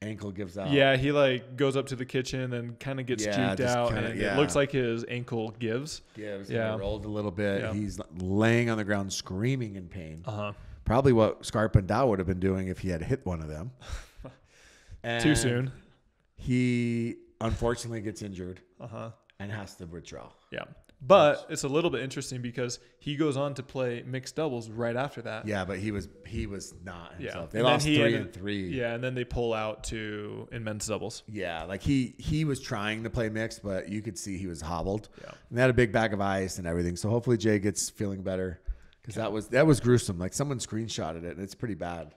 ankle gives out. Yeah, he goes up to the kitchen and kind of gets juked out, and it looks like his ankle gives. Yeah. Rolled a little bit. Yeah. He's laying on the ground screaming in pain. Uh-huh. Probably what Scarp and Dow would have been doing if he had hit one of them. Too soon. He unfortunately gets injured and has to withdraw. Yeah. But it's a little bit interesting because he goes on to play mixed doubles right after that. Yeah, but he was not himself. Yeah. They lost 3-3. Yeah, and then they pull out in men's doubles. Yeah, like he was trying to play mixed, but you could see he was hobbled. Yeah. And they had a big bag of ice and everything. So hopefully Jay gets feeling better because that was gruesome. Like someone screenshotted it and it's pretty bad.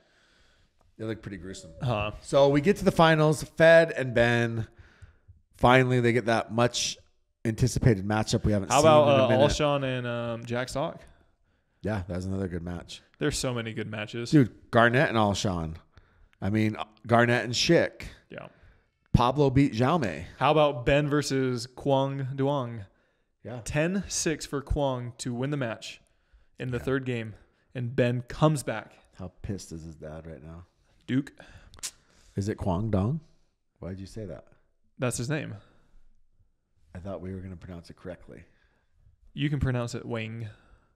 They look pretty gruesome. So we get to the finals. Fed and Ben. Finally, they get that much anticipated matchup we haven't seen in a minute. How about Alshon and Jack Stock? Yeah, that was another good match. There's so many good matches. Dude, Garnett and Alshon. I mean, Garnett and Schick. Yeah. Pablo beat Jaume. How about Ben versus Kwang Duong? Yeah. 10-6 for Kwang to win the match in the third game. and Ben comes back. How pissed is his dad right now? Duke. Is it Kwang Dong? Why'd you say that? That's his name. I thought we were going to pronounce it correctly. You can pronounce it Wang.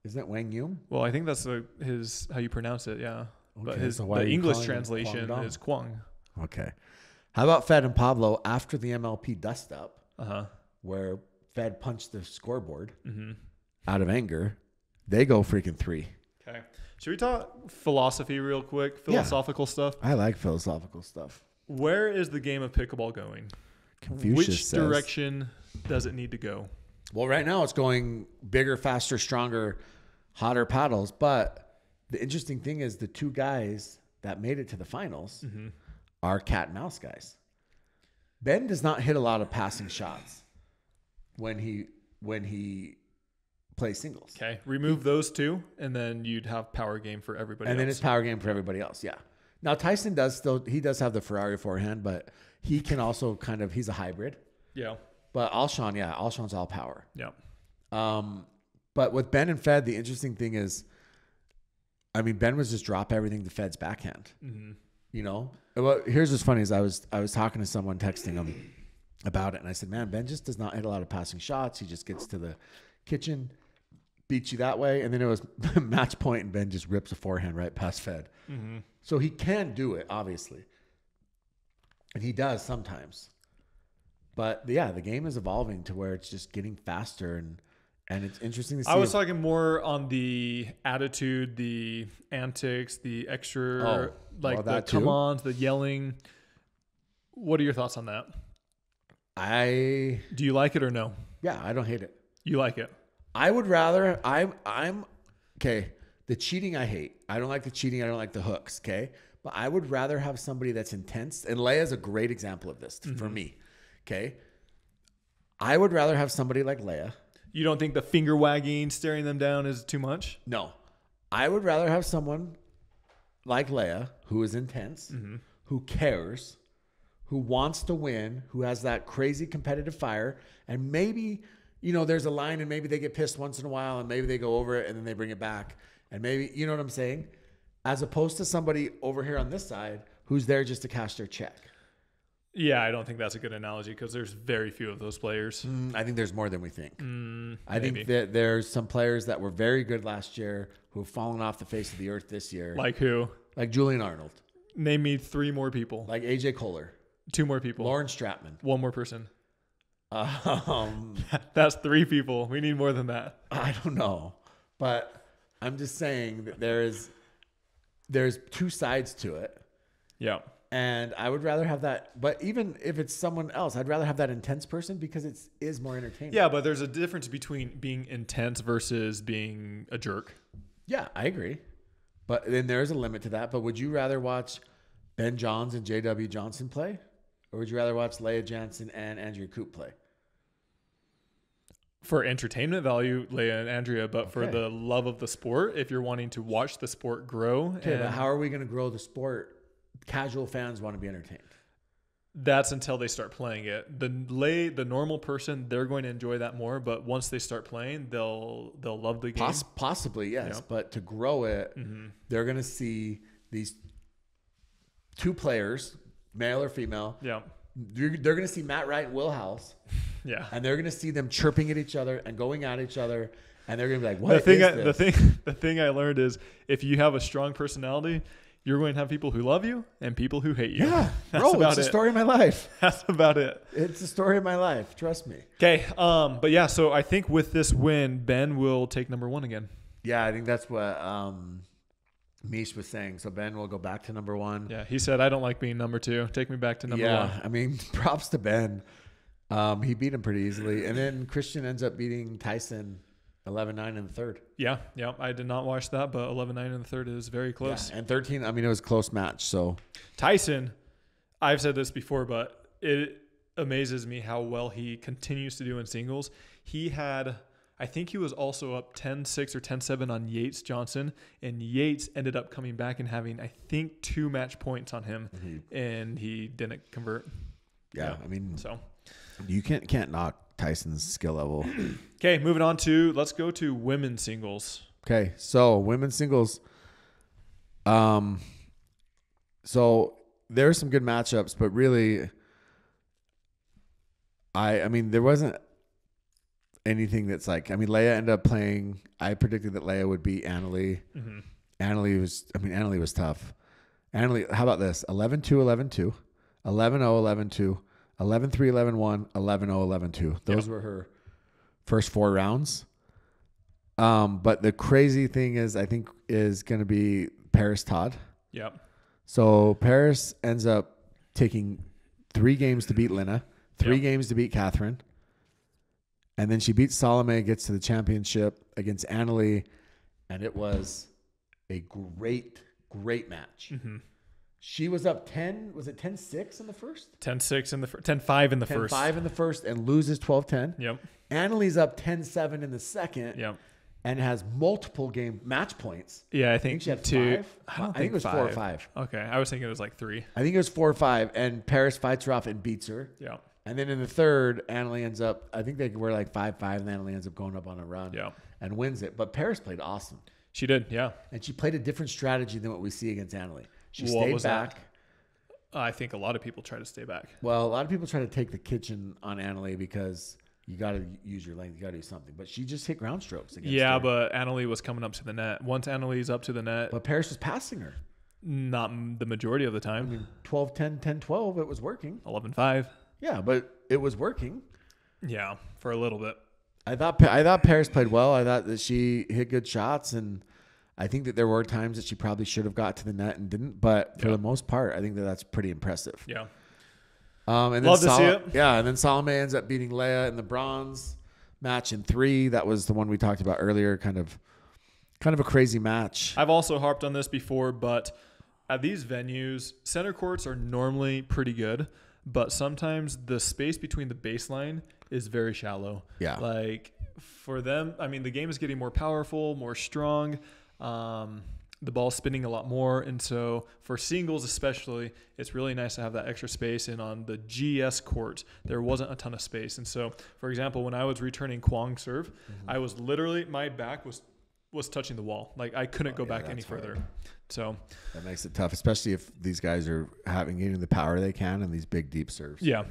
Isn't it Wang Yum? Well, I think that's how you pronounce it, yeah. Okay, but so the English translation is Kwang. Okay. How about Fed and Pablo after the MLP dust up, where Fed punched the scoreboard out of anger? They go freaking 3. Okay. Should we talk philosophy real quick? Philosophical stuff? I like philosophical stuff. Where is the game of pickleball going? Which direction does it need to go? Well, right now it's going bigger, faster, stronger, hotter paddles. But the interesting thing is the 2 guys that made it to the finals are cat and mouse guys. Ben does not hit a lot of passing shots when he plays singles. Okay. Remove those 2, and then you'd have power game for everybody else. And then it's power game for everybody else, yeah. Now, Tyson does have the Ferrari forehand, but he can also he's a hybrid. Yeah. But Alshon's all power. Yeah. But with Ben and Fed, the interesting thing is, I mean, Ben was just drop everything to Fed's backhand. You know? Well, here's what's funny is I was talking to someone, texting him about it, and I said, man, Ben just does not hit a lot of passing shots. He just gets to the kitchen, beats you that way, and then it was match point, and Ben just rips a forehand right past Fed. So he can do it, obviously. And he does sometimes. But yeah, the game is evolving to where it's just getting faster, and it's interesting to see. I was talking more on the attitude, the antics, the extra, the come-ons, the yelling. What are your thoughts on that? Do you like it or no? Yeah, I don't hate it. You like it? I would rather. I'm okay. The cheating I hate. I don't like the cheating. I don't like the hooks. Okay, but I would rather have somebody that's intense. And Leia's a great example of this for me. Okay, I would rather have somebody like Leia. You don't think the finger wagging, staring them down is too much? No, I would rather have someone like Leia who is intense, who cares, who wants to win, who has that crazy competitive fire, and maybe. There's a line and maybe they get pissed once in a while and maybe they go over it and then they bring it back. And maybe, you know what I'm saying? As opposed to somebody over here on this side who's there just to cash their check. Yeah, I don't think that's a good analogy because there's very few of those players. I think there's more than we think. I think that there's some players that were very good last year who have fallen off the face of the earth this year. Like who? Like Julian Arnold. Name me 3 more people. Like AJ Kohler. 2 more people. Lauren Stratman. 1 more person. That's 3 people. We need more than that. I don't know, but I'm just saying that there's 2 sides to it. Yeah. And I would rather have that, but even if it's someone else, I'd rather have that intense person because it is more entertaining. Yeah, but there's a difference between being intense versus being a jerk. Yeah, I agree. But then there's a limit to that. But would you rather watch Ben Johns and J.W. Johnson play? Or would you rather watch Leia Jansen and Andrea Koop play? For entertainment value, Leia and Andrea, but for the love of the sport, if you're wanting to watch the sport grow. Okay, but how are we going to grow the sport? Casual fans want to be entertained. That's until they start playing it. The normal person, they're going to enjoy that more, but once they start playing, they'll love the game. Possibly, yes. Yeah. But to grow it, they're going to see these 2 players, male or female. Yeah. They're going to see Matt Wright and Will House. Yeah. And they're going to see them chirping at each other and going at each other. And they're going to be like, what is this? The thing I learned is if you have a strong personality, you're going to have people who love you and people who hate you. Yeah. It's the story of my life. That's about it. It's the story of my life. Trust me. Okay. But yeah, so I think with this win, Ben will take number 1 again. Yeah, I think that's what Mish was saying. So Ben will go back to number 1. Yeah, he said, I don't like being number 2. Take me back to number 1. Yeah, I mean, props to Ben. He beat him pretty easily. And then Christian ends up beating Tyson 11-9 in the third. Yeah. I did not watch that, but 11-9 in the third is very close. Yeah, and 13, I mean, it was a close match. So Tyson, I've said this before, but it amazes me how well he continues to do in singles. He had, I think he was also up 10-6 or 10-7 on Yates Johnson, and Yates ended up coming back and having, I think, 2 match points on him, and he didn't convert. Yeah, I mean, so you can't knock Tyson's skill level. Okay, moving on let's go to women's singles. Okay, so women's singles. So there are some good matchups, but really, I mean, there wasn't anything that's like. I mean, Leia ended up playing. I predicted that Leia would beat Annalie. Mm-hmm. Annalie was tough. Annalie, how about this? 11-2, 11-2, 11-0, 11-2, 11-3, 11-1, 11-0, 11-2. Those were her first 4 rounds. But the crazy thing is, I think, is going to be Paris Todd. Yep. So Paris ends up taking 3 games to beat Lina, 3 games to beat Catherine. And then she beats Salome, gets to the championship against Annalie. And it was a great match. Mm-hmm. She was up 10, was it 10-6 in the first? 10-6 in the first, 10-5 in the first. 10-5 in the first and loses 12-10. Yep. Annalie's up 10-7 in the second. Yep. And has multiple game match points. Yeah, I think she had 2. 5. I think it was 4 or 5. Okay, I was thinking it was like 3. I think it was 4 or 5, and Paris fights her off and beats her. Yeah. And then in the third, Annalie ends up, I think they were like 5-5, and Annalie ends up going up on a run and wins it. But Paris played awesome. She did, yeah. And she played a different strategy than what we see against Annalie. She What stayed was back. That? I think a lot of people try to stay back. Well, a lot of people try to take the kitchen on Annalie because you got to use your length. You got to do something. But she just hit ground strokes against her. But Annalie was coming up to the net. Once Annalie's up to the net. But Paris was passing her. Not the majority of the time. I mean, 12-10, 10-12, it was working. 11-5. Yeah, but it was working. Yeah, for a little bit. I thought Paris played well. I thought that she hit good shots, and I think that there were times that she probably should have got to the net and didn't. But for the most part, I think that that's pretty impressive. Yeah. And then Love to see it. Yeah, and then Salome ends up beating Leia in the bronze match in 3. That was the one we talked about earlier. Kind of a crazy match. I've also harped on this before, but at these venues, center courts are normally pretty good, but sometimes the space between the baseline is very shallow. Yeah. Like for them, I mean, the game is getting more powerful, more strong. The ball's spinning a lot more. And so for singles especially, it's really nice to have that extra space. And on the GS court, there wasn't a ton of space. And so, for example, when I was returning Kwong serve, I was literally, my back was touching the wall. Like I couldn't go back any further. So that makes it tough, especially if these guys are getting the power they can and these big deep serves. Yeah.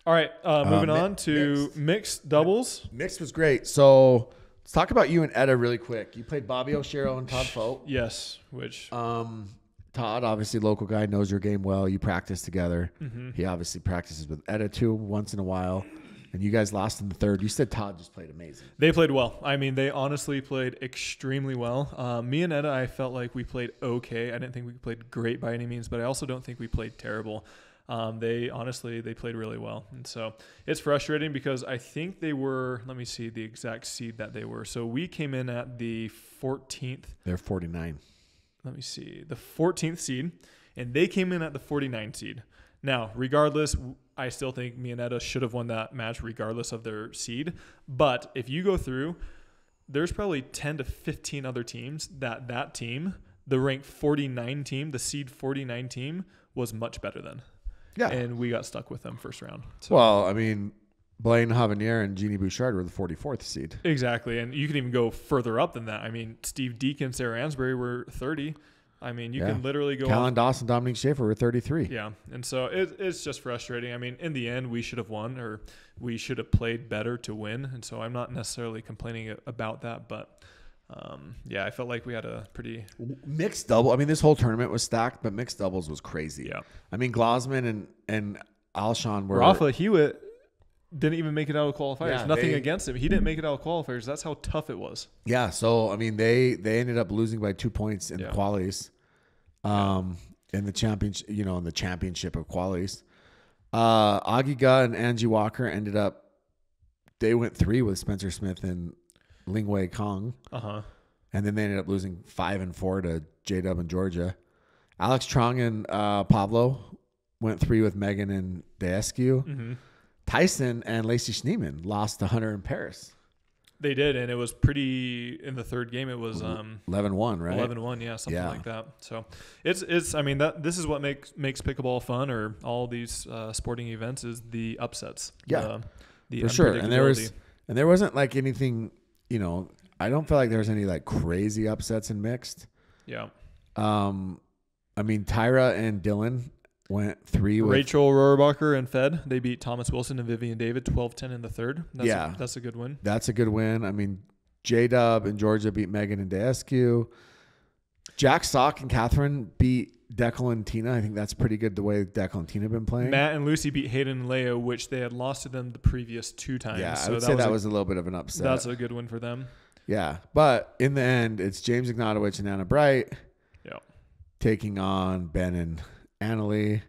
All right, moving on to mixed doubles. Mixed was great. So let's talk about you and Etta really quick. You played Bobby O'Shero and Todd Fote. Yes, which Todd, obviously local guy, knows your game well. You practice together. Mm-hmm. He obviously practices with Etta too once in a while. And you guys lost in the third. You said Todd just played amazing. They played well. I mean, they honestly played extremely well. Me and Etta, I felt like we played okay. I didn't think we played great by any means, but I also don't think we played terrible. They played really well. And so it's frustrating because I think they were, let me see the exact seed that they were. So we came in at the 14th. They're 49. Let me see. The 14th seed. And they came in at the 49th seed. Now, regardless, I still think me and Etta should have won that match regardless of their seed. But if you go through, there's probably 10 to 15 other teams that team, the ranked 49 team, the seed 49 team, was much better than. Yeah. And we got stuck with them first round. So. Well, I mean, Blaine Havanier and Jeannie Bouchard were the 44th seed. Exactly. And you can even go further up than that. I mean, Steve Deacon, Sarah Ansbury were 30. I mean, you can literally go. Callan Dawson, Dominique Schaefer were 33. Yeah. And so it's just frustrating. I mean, in the end, we should have won, or we should have played better to win. And so I'm not necessarily complaining about that. But, I felt like we had a pretty mixed double. I mean, this whole tournament was stacked, but mixed doubles was crazy. Yeah. I mean, Glausman and Alshon were. Rafa Hewitt didn't even make it out of qualifiers. Yeah, Nothing against him. He didn't make it out of qualifiers. That's how tough it was. Yeah. So, I mean, they ended up losing by 2 points in the qualies. In the championship of qualies. Agiga and Angie Walker ended up, they went 3 with Spencer Smith and Lingwei Kong. And then they ended up losing 5-4 to J-Dub and Georgia. Alex Trong and Pablo went 3 with Megan and Daescu. Mm-hmm. Tyson and Lacey Schneeman lost to Hunter and Paris. They did, and it was pretty. In the third game, it was 11-1, right? 11-1, something like that. So it's. I mean, this is what makes pickleball fun, or all these sporting events, is the upsets. Yeah, the for sure. And there wasn't like anything. I don't feel like there's any like crazy upsets in mixed. Yeah. I mean, Tyra and Dylan went 3 with Rachel Rohrabacher and Fed. They beat Thomas Wilson and Vivian David 12-10 in the third. That's a good win. That's a good win. I mean, J-Dub and Georgia beat Megan and Daescu. Jack Sock and Catherine beat Declan and Tina. I think that's pretty good the way Declan and Tina have been playing. Matt and Lucy beat Hayden and Leia, which they had lost to them the previous 2 times. Yeah, I would say that was a little bit of an upset. That's a good win for them. Yeah, but in the end, it's James Ignatowicz and Anna Bright taking on Ben and Annalie.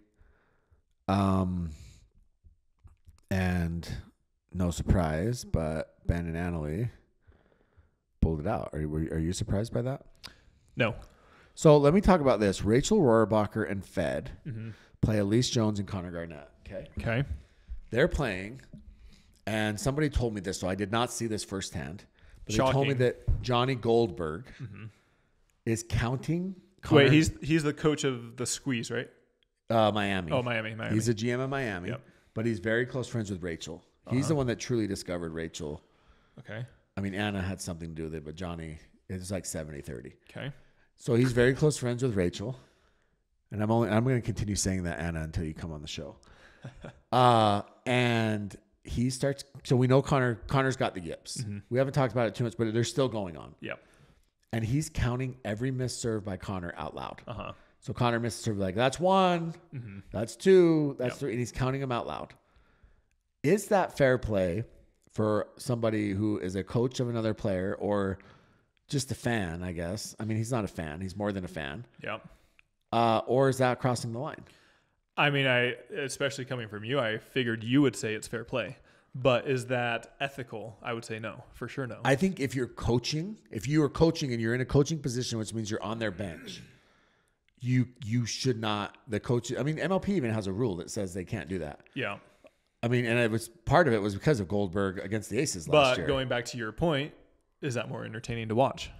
And no surprise, but Ben and Annalie pulled it out. Are you surprised by that? No. So let me talk about this. Rachel Rohrabacher and Fed play Elise Jones and Connor Garnett. Okay. They're playing, and somebody told me this, so I did not see this firsthand. But Shocking. they told me that Johnny Goldberg is counting Connor. Wait, he's the coach of the Squeeze, right? Miami. Oh, Miami. He's a GM of Miami, Yep. but he's very close friends with Rachel. He's the one that truly discovered Rachel. Okay. I mean, Anna had something to do with it, but Johnny is like 70-30. Okay. So he's very close friends with Rachel. And I'm going to continue saying that, Anna, until you come on the show. And he starts, so we know Connor's got the yips. We haven't talked about it too much, but they're still going on. Yep. And he's counting every missed serve by Connor out loud. So Connor missed a serve like, that's 1, that's 2, that's 3, and he's counting them out loud. Is that fair play for somebody who is a coach of another player or just a fan, I guess? I mean, he's not a fan. He's more than a fan. Yep. Or is that crossing the line? I mean, especially coming from you, I figured you would say it's fair play. But is that ethical? I would say no. For sure, no. I think if you are coaching and you're in a coaching position, which means you're on their bench, you should not, the coach, I mean, MLP even has a rule that says they can't do that. Yeah. I mean, and part of it was because of Goldberg against the Aces last year. But going back to your point, is that more entertaining to watch?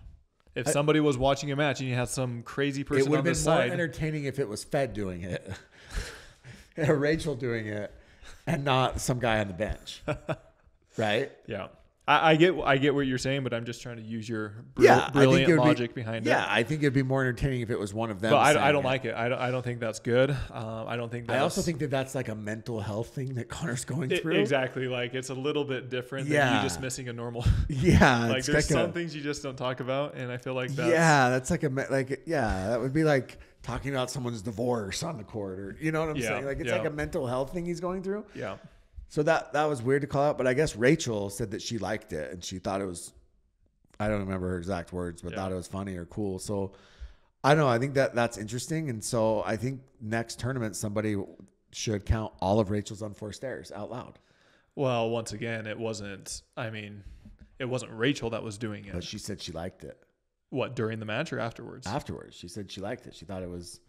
If somebody was watching a match and you had some crazy person on the side. It would have been more entertaining if it was Fed doing it or Rachel doing it and not some guy on the bench. Right? Yeah. I get what you're saying, but I'm just trying to use your brilliant logic behind it. Yeah, I think it'd be more entertaining if it was one of them. But I don't like it. I don't think that's good. I don't think. I also think that's like a mental health thing that Connor's going through. Exactly. Like it's a little bit different than you just missing a normal. Yeah. Like there's some things you just don't talk about, and I feel like that's. Yeah, that's like that would be like talking about someone's divorce on the court, or you know what I'm saying? Like it's like a mental health thing he's going through. Yeah. So that was weird to call out, but I guess Rachel said that she liked it and she thought it was, I don't remember her exact words, but thought it was funny or cool. So I don't know. I think that's interesting. And so I think next tournament, somebody should count all of Rachel's unforced errors out loud. Well, once again, it wasn't Rachel that was doing it. But she said she liked it. What, during the match or afterwards? Afterwards. She said she liked it. She thought it was,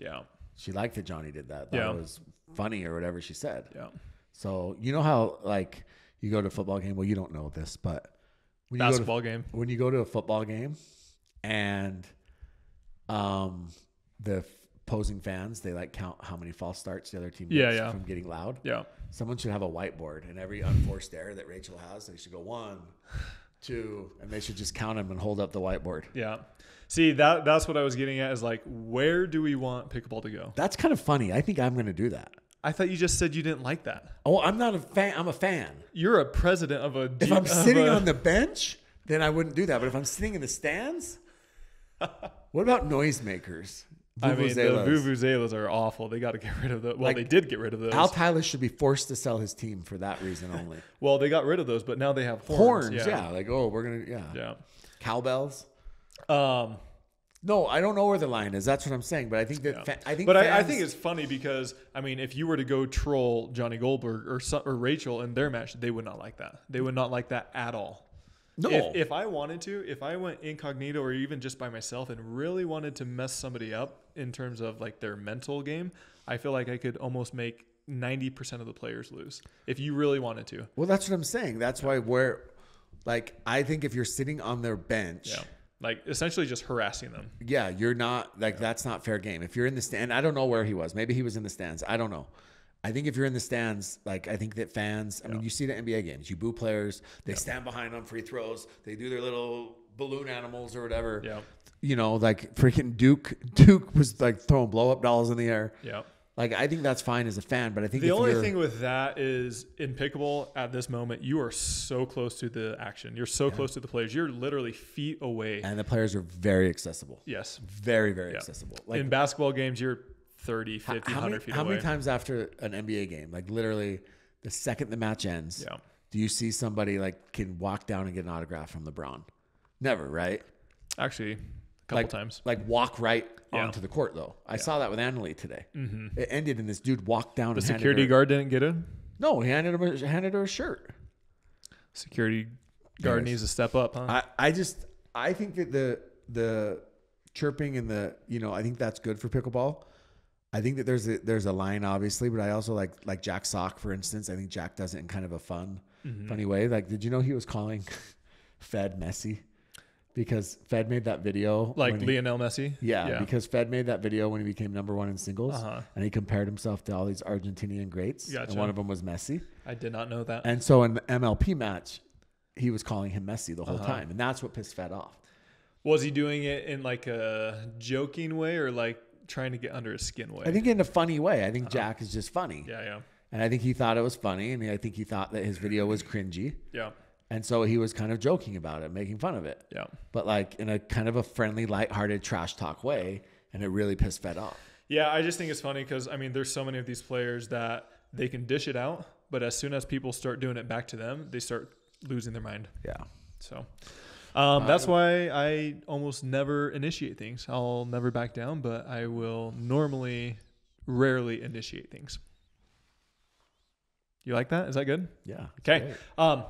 she liked that Johnny did that. Thought it was funny or whatever she said. Yeah. So you know how like you go to a football game. Well, you don't know this, but when you go to a football game, and the opposing fans, they like count how many false starts the other team gets from getting loud. Yeah, someone should have a whiteboard, and every unforced error that Rachel has, they should go 1, 2, and they should just count them and hold up the whiteboard. Yeah. See, that's what I was getting at. Is like, where do we want pickleball to go? That's kind of funny. I think I'm going to do that. I thought you just said you didn't like that. Oh, I'm not a fan. I'm a fan. You're a president of a... If I'm sitting on the bench, then I wouldn't do that. But if I'm sitting in the stands, what about noisemakers? I mean, the vuvuzelas are awful. They got to get rid of those. Well, they did get rid of those. Al Tyler should be forced to sell his team for that reason only. Well, they got rid of those, but now they have horns. Yeah. Like, oh, we're going to... Yeah. Cowbells. No, I don't know where the line is. That's what I'm saying. But I think that I think it's funny because I mean, if you were to go troll Johnny Goldberg or Rachel in their match, they would not like that. They would not like that at all. No. If I wanted to, if I went incognito or even just by myself and really wanted to mess somebody up in terms of like their mental game, I feel like I could almost make 90% of the players lose if you really wanted to. Well, that's what I'm saying. That's why I think if you're sitting on their bench. Yeah. Like essentially just harassing them. Yeah, you're not that's not fair game. If you're in the stand, I don't know where he was. Maybe he was in the stands. I don't know. I think if you're in the stands, like I think that fans, I mean, you see the NBA games, you boo players, they stand behind on free throws, they do their little balloon animals or whatever. Yeah. You know, like freaking Duke was like throwing blow up dolls in the air. Yeah. Like I think that's fine as a fan, but I think the only thing with that is in pickleball at this moment, you are so close to the action. You're so close to the players. You're literally feet away. And the players are very accessible. Yes. Very, very accessible. Like in basketball games, you're 30, 50, 100 feet away. How many times after an NBA game, like literally the second the match ends, do you see somebody like can walk down and get an autograph from LeBron? Never, right? Actually, a couple times. Like walk right onto the court, though. I saw that with Annalie today. Mm-hmm. It ended and this dude walked down. The security guard didn't get it? No, he handed her a shirt. Security guard needs to step up, huh? I think that the chirping and I think that's good for pickleball. I think that there's a line, obviously, but I also like Jack Sock, for instance. I think Jack does it in kind of a funny way. Like, did you know he was calling Fed Messi? Because Fed made that video. Like Lionel Messi? Yeah, because Fed made that video when he became #1 in singles. And he compared himself to all these Argentinian greats. Gotcha. And one of them was Messi. I did not know that. And so in the MLP match, he was calling him Messi the whole time. And that's what pissed Fed off. Was he doing it in like a joking way or like trying to get under his skin way? I think in a funny way. I think Jack is just funny. Yeah. And I think he thought it was funny. And I think he thought that his video was cringy. Yeah. And so he was kind of joking about it, making fun of it. Yeah. But like in a kind of a friendly, lighthearted trash talk way. And it really pissed Fed off. Yeah, I just think it's funny because, I mean, there's so many of these players that they can dish it out. But as soon as people start doing it back to them, they start losing their mind. Yeah. So that's why I almost never initiate things. I'll never back down, but I will rarely initiate things. You like that? Is that good? Yeah. Okay.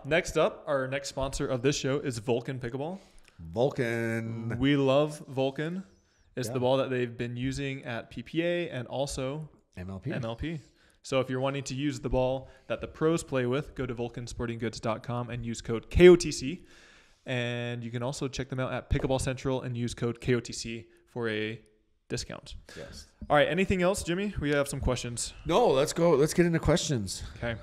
Next up, our next sponsor of this show is Vulcan Pickleball. Vulcan. We love Vulcan. It's the ball that they've been using at PPA and also MLP. So if you're wanting to use the ball that the pros play with, go to vulcansportinggoods.com and use code KOTC. And you can also check them out at Pickleball Central and use code KOTC for a discount. Yes. All right. Anything else, Jimmy? We have some questions. No, let's go. Let's get into questions. Okay.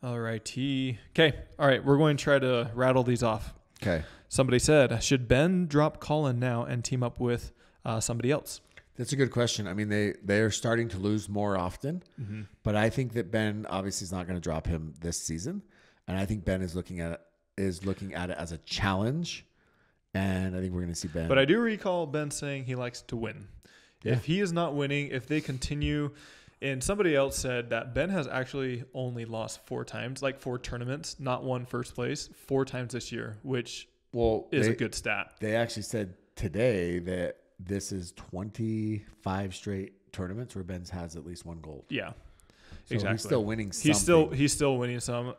All righty. Okay. All right. We're going to try to rattle these off. Okay. Somebody said, should Ben drop Colin now and team up with somebody else? That's a good question. I mean, they are starting to lose more often, but I think that Ben obviously is not going to drop him this season. And I think Ben is looking at it as a challenge. And I think we're going to see Ben. But I do recall Ben saying he likes to win. Yeah. If he is not winning, if they continue, and somebody else said that Ben has actually only lost 4 times, like 4 tournaments, not won first place 4 times this year, which is a good stat. They actually said today that this is 25 straight tournaments where Ben has at least 1 gold. Yeah, so exactly. He's still winning something. He's still winning some.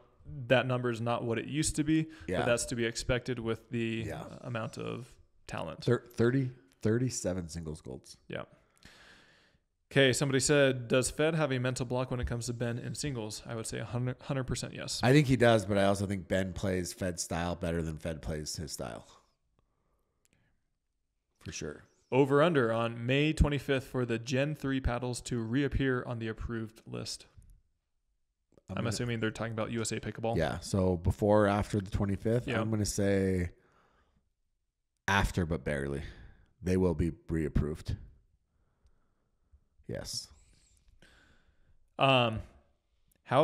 That number is not what it used to be, but that's to be expected with the amount of talent. 37 singles golds. Yeah. Okay, somebody said, does Fed have a mental block when it comes to Ben in singles? I would say 100% yes. I think he does, but I also think Ben plays Fed's style better than Fed plays his style. For sure. Over under on May 25th for the Gen 3 paddles to reappear on the approved list. I'm assuming they're talking about USA Pickleball. Yeah. So before or after the 25th, I'm going to say after, but barely. They will be reapproved. Yes. How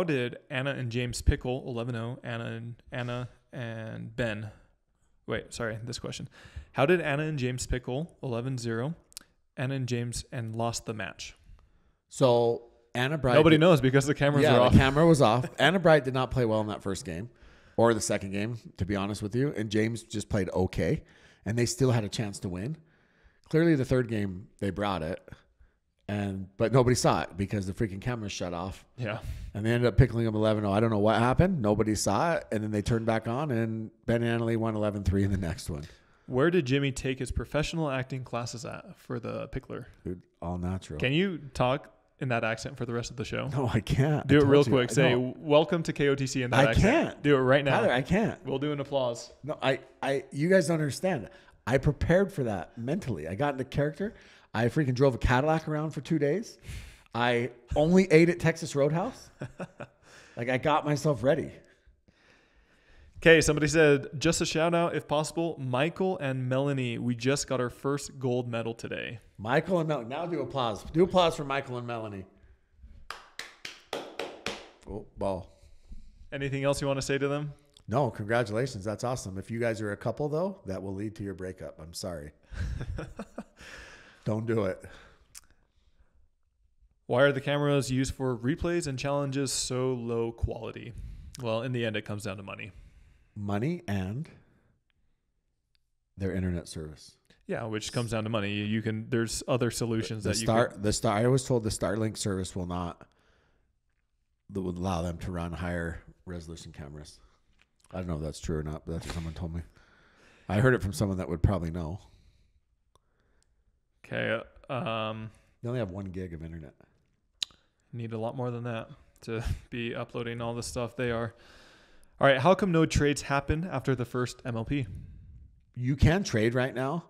did Anna and James Pickle 11-0? Anna and Ben. Wait, sorry. This question. How did Anna and James Pickle 11-0? Anna and James and lost the match. So Anna Bright. Nobody knows because the cameras are off. The camera was off. Anna Bright did not play well in that first game or the second game, to be honest with you. And James just played okay. And they still had a chance to win. Clearly, the third game, they brought it. But nobody saw it because the freaking cameras shut off. Yeah. And they ended up pickling them 11-0. I don't know what happened. Nobody saw it. And then they turned back on, and Ben and Annalie won 11-3 in the next one. Where did Jimmy take his professional acting classes at for the pickler? Dude, all natural. Can you talk in that accent for the rest of the show? No, I can't. Do it real quick. Say, welcome to KOTC in that accent. I can't. Do it right now. Tyler, I can't. We'll do an applause. No, you guys don't understand. I prepared for that mentally. I got into character. I freaking drove a Cadillac around for 2 days. I only ate at Texas Roadhouse. Like, I got myself ready. Okay, somebody said, just a shout out, if possible, Michael and Melanie. We just got our first gold medal today. Michael and Melanie. Now do applause. Do applause for Michael and Melanie. Oh, ball. Anything else you want to say to them? No, congratulations. That's awesome. If you guys are a couple, though, that will lead to your breakup. I'm sorry. Don't do it. Why are the cameras used for replays and challenges so low quality? Well, in the end, it comes down to money. Money and their internet service. Yeah, which comes down to money. You can. There's other solutions that you can. I was told the Starlink service will not. That would allow them to run higher resolution cameras. I don't know if that's true or not, but that's what someone told me. I heard it from someone that would probably know. Okay. They only have 1 gig of internet. Need a lot more than that to be uploading all the stuff they are. All right. How come no trades happen after the first MLP? You can trade right now,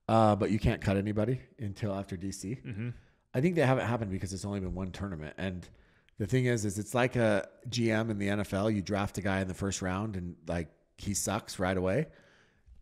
but you can't cut anybody until after DC. Mm-hmm. I think they haven't happened because it's only been one tournament. And the thing is it's like a GM in the NFL. You draft a guy in the first round and like he sucks right away.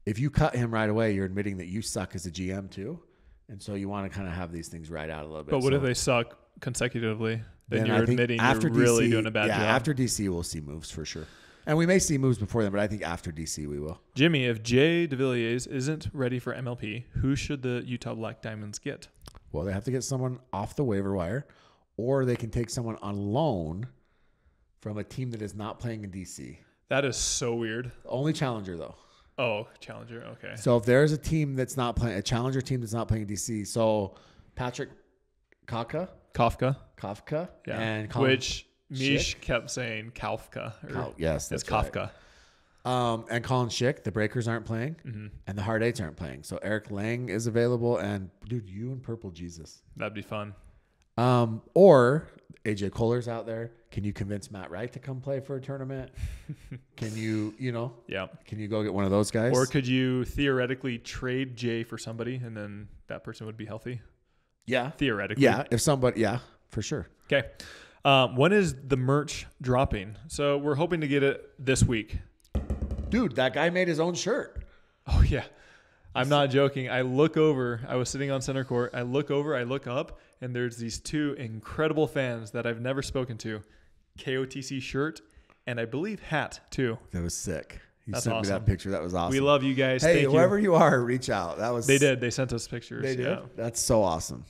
If you cut him right away, you're admitting that you suck as a GM too. And so you want to kind of have these things right out a little bit. But what if they suck consecutively? Then you're admitting you're really doing a bad job. After DC, we'll see moves for sure. And we may see moves before then, but I think after DC we will. Jimmy, if Jay DeVilliers isn't ready for MLP, who should the Utah Black Diamonds get? Well, they have to get someone off the waiver wire, or they can take someone on loan from a team that is not playing in DC. That is so weird. Only challenger, though. Oh, challenger. Okay. So if there's a team that's not playing, a challenger team that's not playing in DC, so Patrick Kafka. Yeah. And Colin which Mish kept saying Kafka. Yes, it's Kafka. Right. And Colin Schick, the Breakers aren't playing, mm-hmm. and the Hard Eights aren't playing. So Eric Lang is available, and dude, you and Purple Jesus. That'd be fun. Or AJ Kohler's out there. Can you convince Matt Wright to come play for a tournament? Can you yeah. Can you go get one of those guys? Or could you theoretically trade Jay for somebody, and then that person would be healthy? Yeah. Theoretically. Yeah. If somebody, yeah, for sure. Okay. When is the merch dropping? So we're hoping to get it this week. Dude, that guy made his own shirt. Oh, yeah. I'm not joking. I look over. I was sitting on center court. I look over. I look up. And there's these two incredible fans that I've never spoken to. KOTC shirt and I believe hat, too. That was sick. That's sent awesome. me that picture. That was awesome. We love you guys. Hey, Thank whoever you are, reach out. They did. They sent us pictures. They did? Yeah. That's so awesome.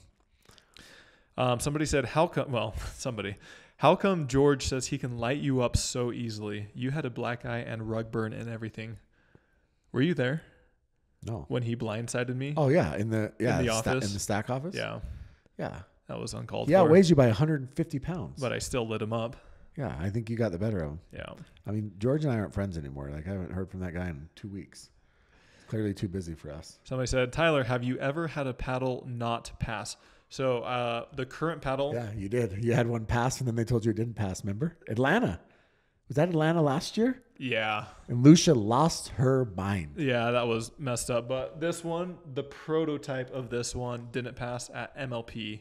Somebody said, how come George says he can light you up so easily? You had a black eye and rug burn and everything. Were you there? No. When he blindsided me? Oh, yeah. In the office? In the stack office? Yeah. Yeah. That was uncalled for. Yeah, it weighs you by 150 pounds. But I still lit him up. Yeah, I think you got the better of him. Yeah. I mean, George and I aren't friends anymore. Like, I haven't heard from that guy in 2 weeks. Clearly too busy for us. Somebody said, Tyler, have you ever had a paddle not pass? So the current paddle. Yeah, you did. You had one pass, and then they told you it didn't pass, remember? Atlanta. Was that Atlanta last year? Yeah. And Lucia lost her mind. Yeah, that was messed up. But this one, the prototype of this one didn't pass at MLP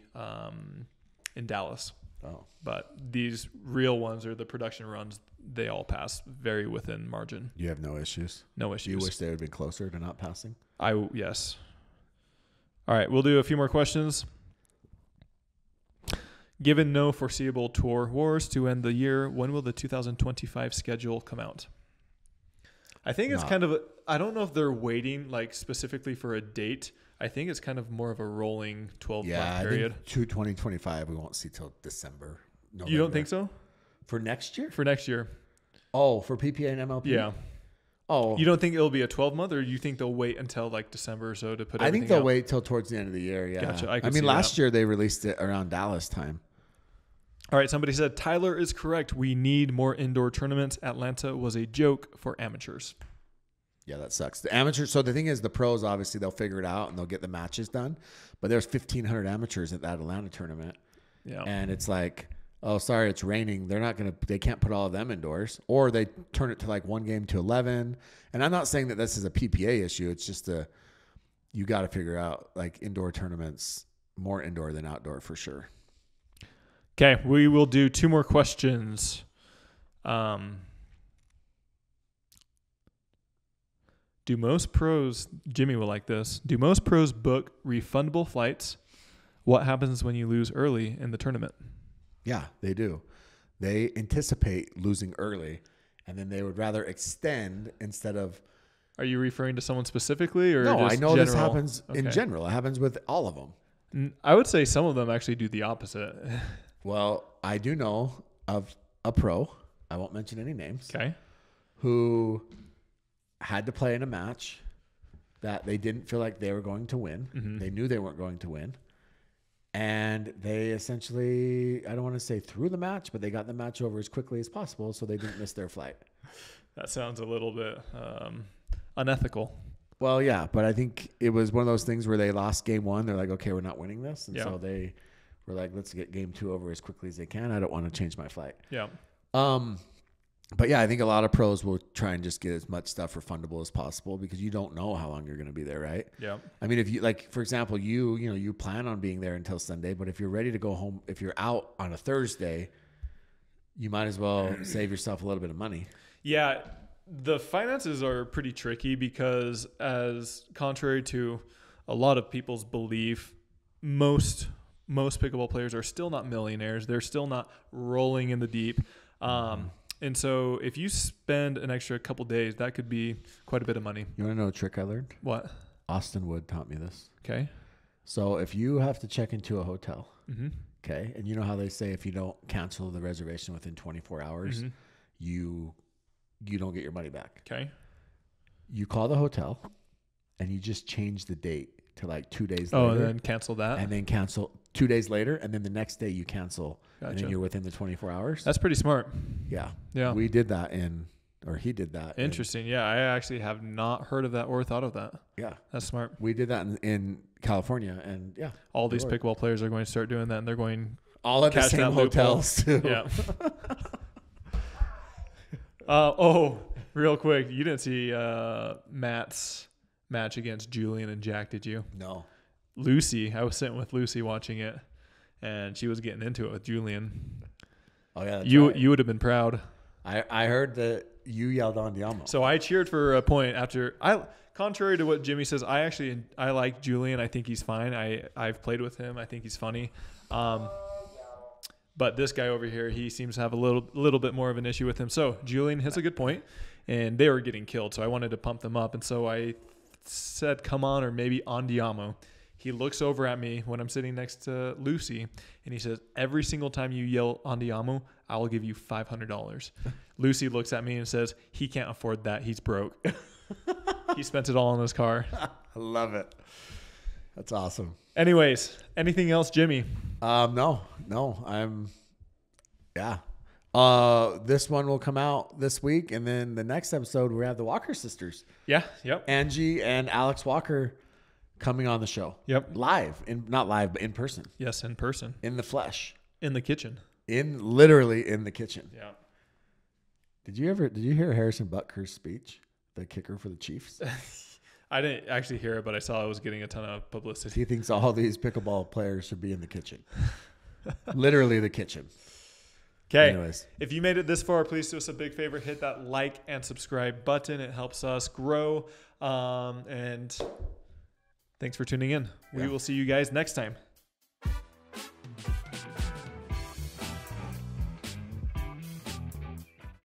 in Dallas. Oh. But these real ones, or the production runs, they all pass very within margin. You have no issues? No issues. You wish they would have been closer to not passing? Yes. All right, we'll do a few more questions. Given no foreseeable tour wars to end the year, when will the 2025 schedule come out? I think it's I don't know if they're waiting like specifically for a date. I think it's kind of more of a rolling 12-month period. I think 2025 we won't see till December. November. You don't think so? For next year? For next year. Oh, for PPA and MLP? Yeah. Oh. You don't think it'll be a 12-month, or you think they'll wait until like December or so to put everything out? I think they'll wait till towards the end of the year, yeah. Gotcha. I mean, last year they released it around Dallas time. All right, somebody said, Tyler is correct. We need more indoor tournaments. Atlanta was a joke for amateurs. Yeah, that sucks. The amateurs. So the thing is, the pros, obviously, they'll figure it out and they'll get the matches done. But there's 1,500 amateurs at that Atlanta tournament. Yeah. And it's like, oh, sorry, it's raining. They can't put all of them indoors. Or they turn it to like one game to 11. And I'm not saying that this is a PPA issue. It's just you got to figure out like indoor tournaments, more indoor than outdoor for sure. Okay, we will do 2 more questions. Do most pros, Jimmy will like this, do most pros book refundable flights? What happens when you lose early in the tournament? Yeah, they do. They anticipate losing early, and then they would rather extend instead of... Are you referring to someone specifically, or no? just I know general? This happens in general. It happens with all of them. I would say some of them actually do the opposite. Well, I do know of a pro, I won't mention any names, okay, who had to play in a match that they didn't feel like they were going to win. Mm-hmm. They knew they weren't going to win. And they essentially, I don't want to say threw the match, but they got the match over as quickly as possible so they didn't miss their flight. That sounds a little bit unethical. Well, yeah, but I think it was one of those things where they lost game 1. They're like, okay, we're not winning this. And so they were like, let's get game 2 over as quickly as they can. I don't want to change my flight. Yeah. But yeah, I think a lot of pros will try and just get as much stuff refundable as possible because you don't know how long you're going to be there, right? Yeah. I mean, if you like, for example, you plan on being there until Sunday, but if you're ready to go home, if you're out on a Thursday, you might as well save yourself a little bit of money. Yeah. The finances are pretty tricky because, as contrary to a lot of people's belief, most pickleball players are still not millionaires. They're still not rolling in the deep. And so if you spend an extra couple days, that could be quite a bit of money. You want to know a trick I learned? What? Austin Wood taught me this. Okay. So if you have to check into a hotel, mm-hmm. okay, and you know how they say if you don't cancel the reservation within 24 hours, mm-hmm. you don't get your money back. Okay. You call the hotel and you just change the date to like 2 days later. Oh, and then cancel that? And then cancel 2 days later, and then the next day you cancel. Gotcha. And then you're within the 24 hours. That's pretty smart. Yeah. Yeah. We did that he did that. Interesting. Yeah. I actually have not heard of that or thought of that. Yeah. That's smart. We did that in California, and yeah. All these pickleball players are going to start doing that, and they're going all at the same hotels too. Yeah. Real quick. You didn't see Matt's match against Julian and Jack, did you? No. Lucy, I was sitting with Lucy watching it, and she was getting into it with Julian. Oh yeah, you would have been proud. I heard that you yelled on Diamo. So I cheered for a point after contrary to what Jimmy says, I like Julian. I think he's fine. I've played with him. I think he's funny. But this guy over here, he seems to have a little bit more of an issue with him. So Julian hits a good point, and they were getting killed. So I wanted to pump them up, and so I said, "Come on," or maybe on Diamo. He looks over at me when I'm sitting next to Lucy, and he says, "Every single time you yell Andiamo, I will give you $500. Lucy looks at me and says, "He can't afford that. He's broke." He spent it all on his car. I love it. That's awesome. Anyways, anything else, Jimmy? No. This one will come out this week, and then the next episode we have the Walker sisters. Yeah. Yep. Angie and Alex Walker coming on the show. Yep. Not live, but in person. Yes, in person. In the flesh. In the kitchen. Literally in the kitchen. Yeah. Did you hear Harrison Butker's speech, the kicker for the Chiefs? I didn't actually hear it, but I saw it was getting a ton of publicity. He thinks all these pickleball players should be in the kitchen. Literally the kitchen. Okay. Anyways. If you made it this far, please do us a big favor. Hit that like and subscribe button. It helps us grow. And thanks for tuning in. We will see you guys next time.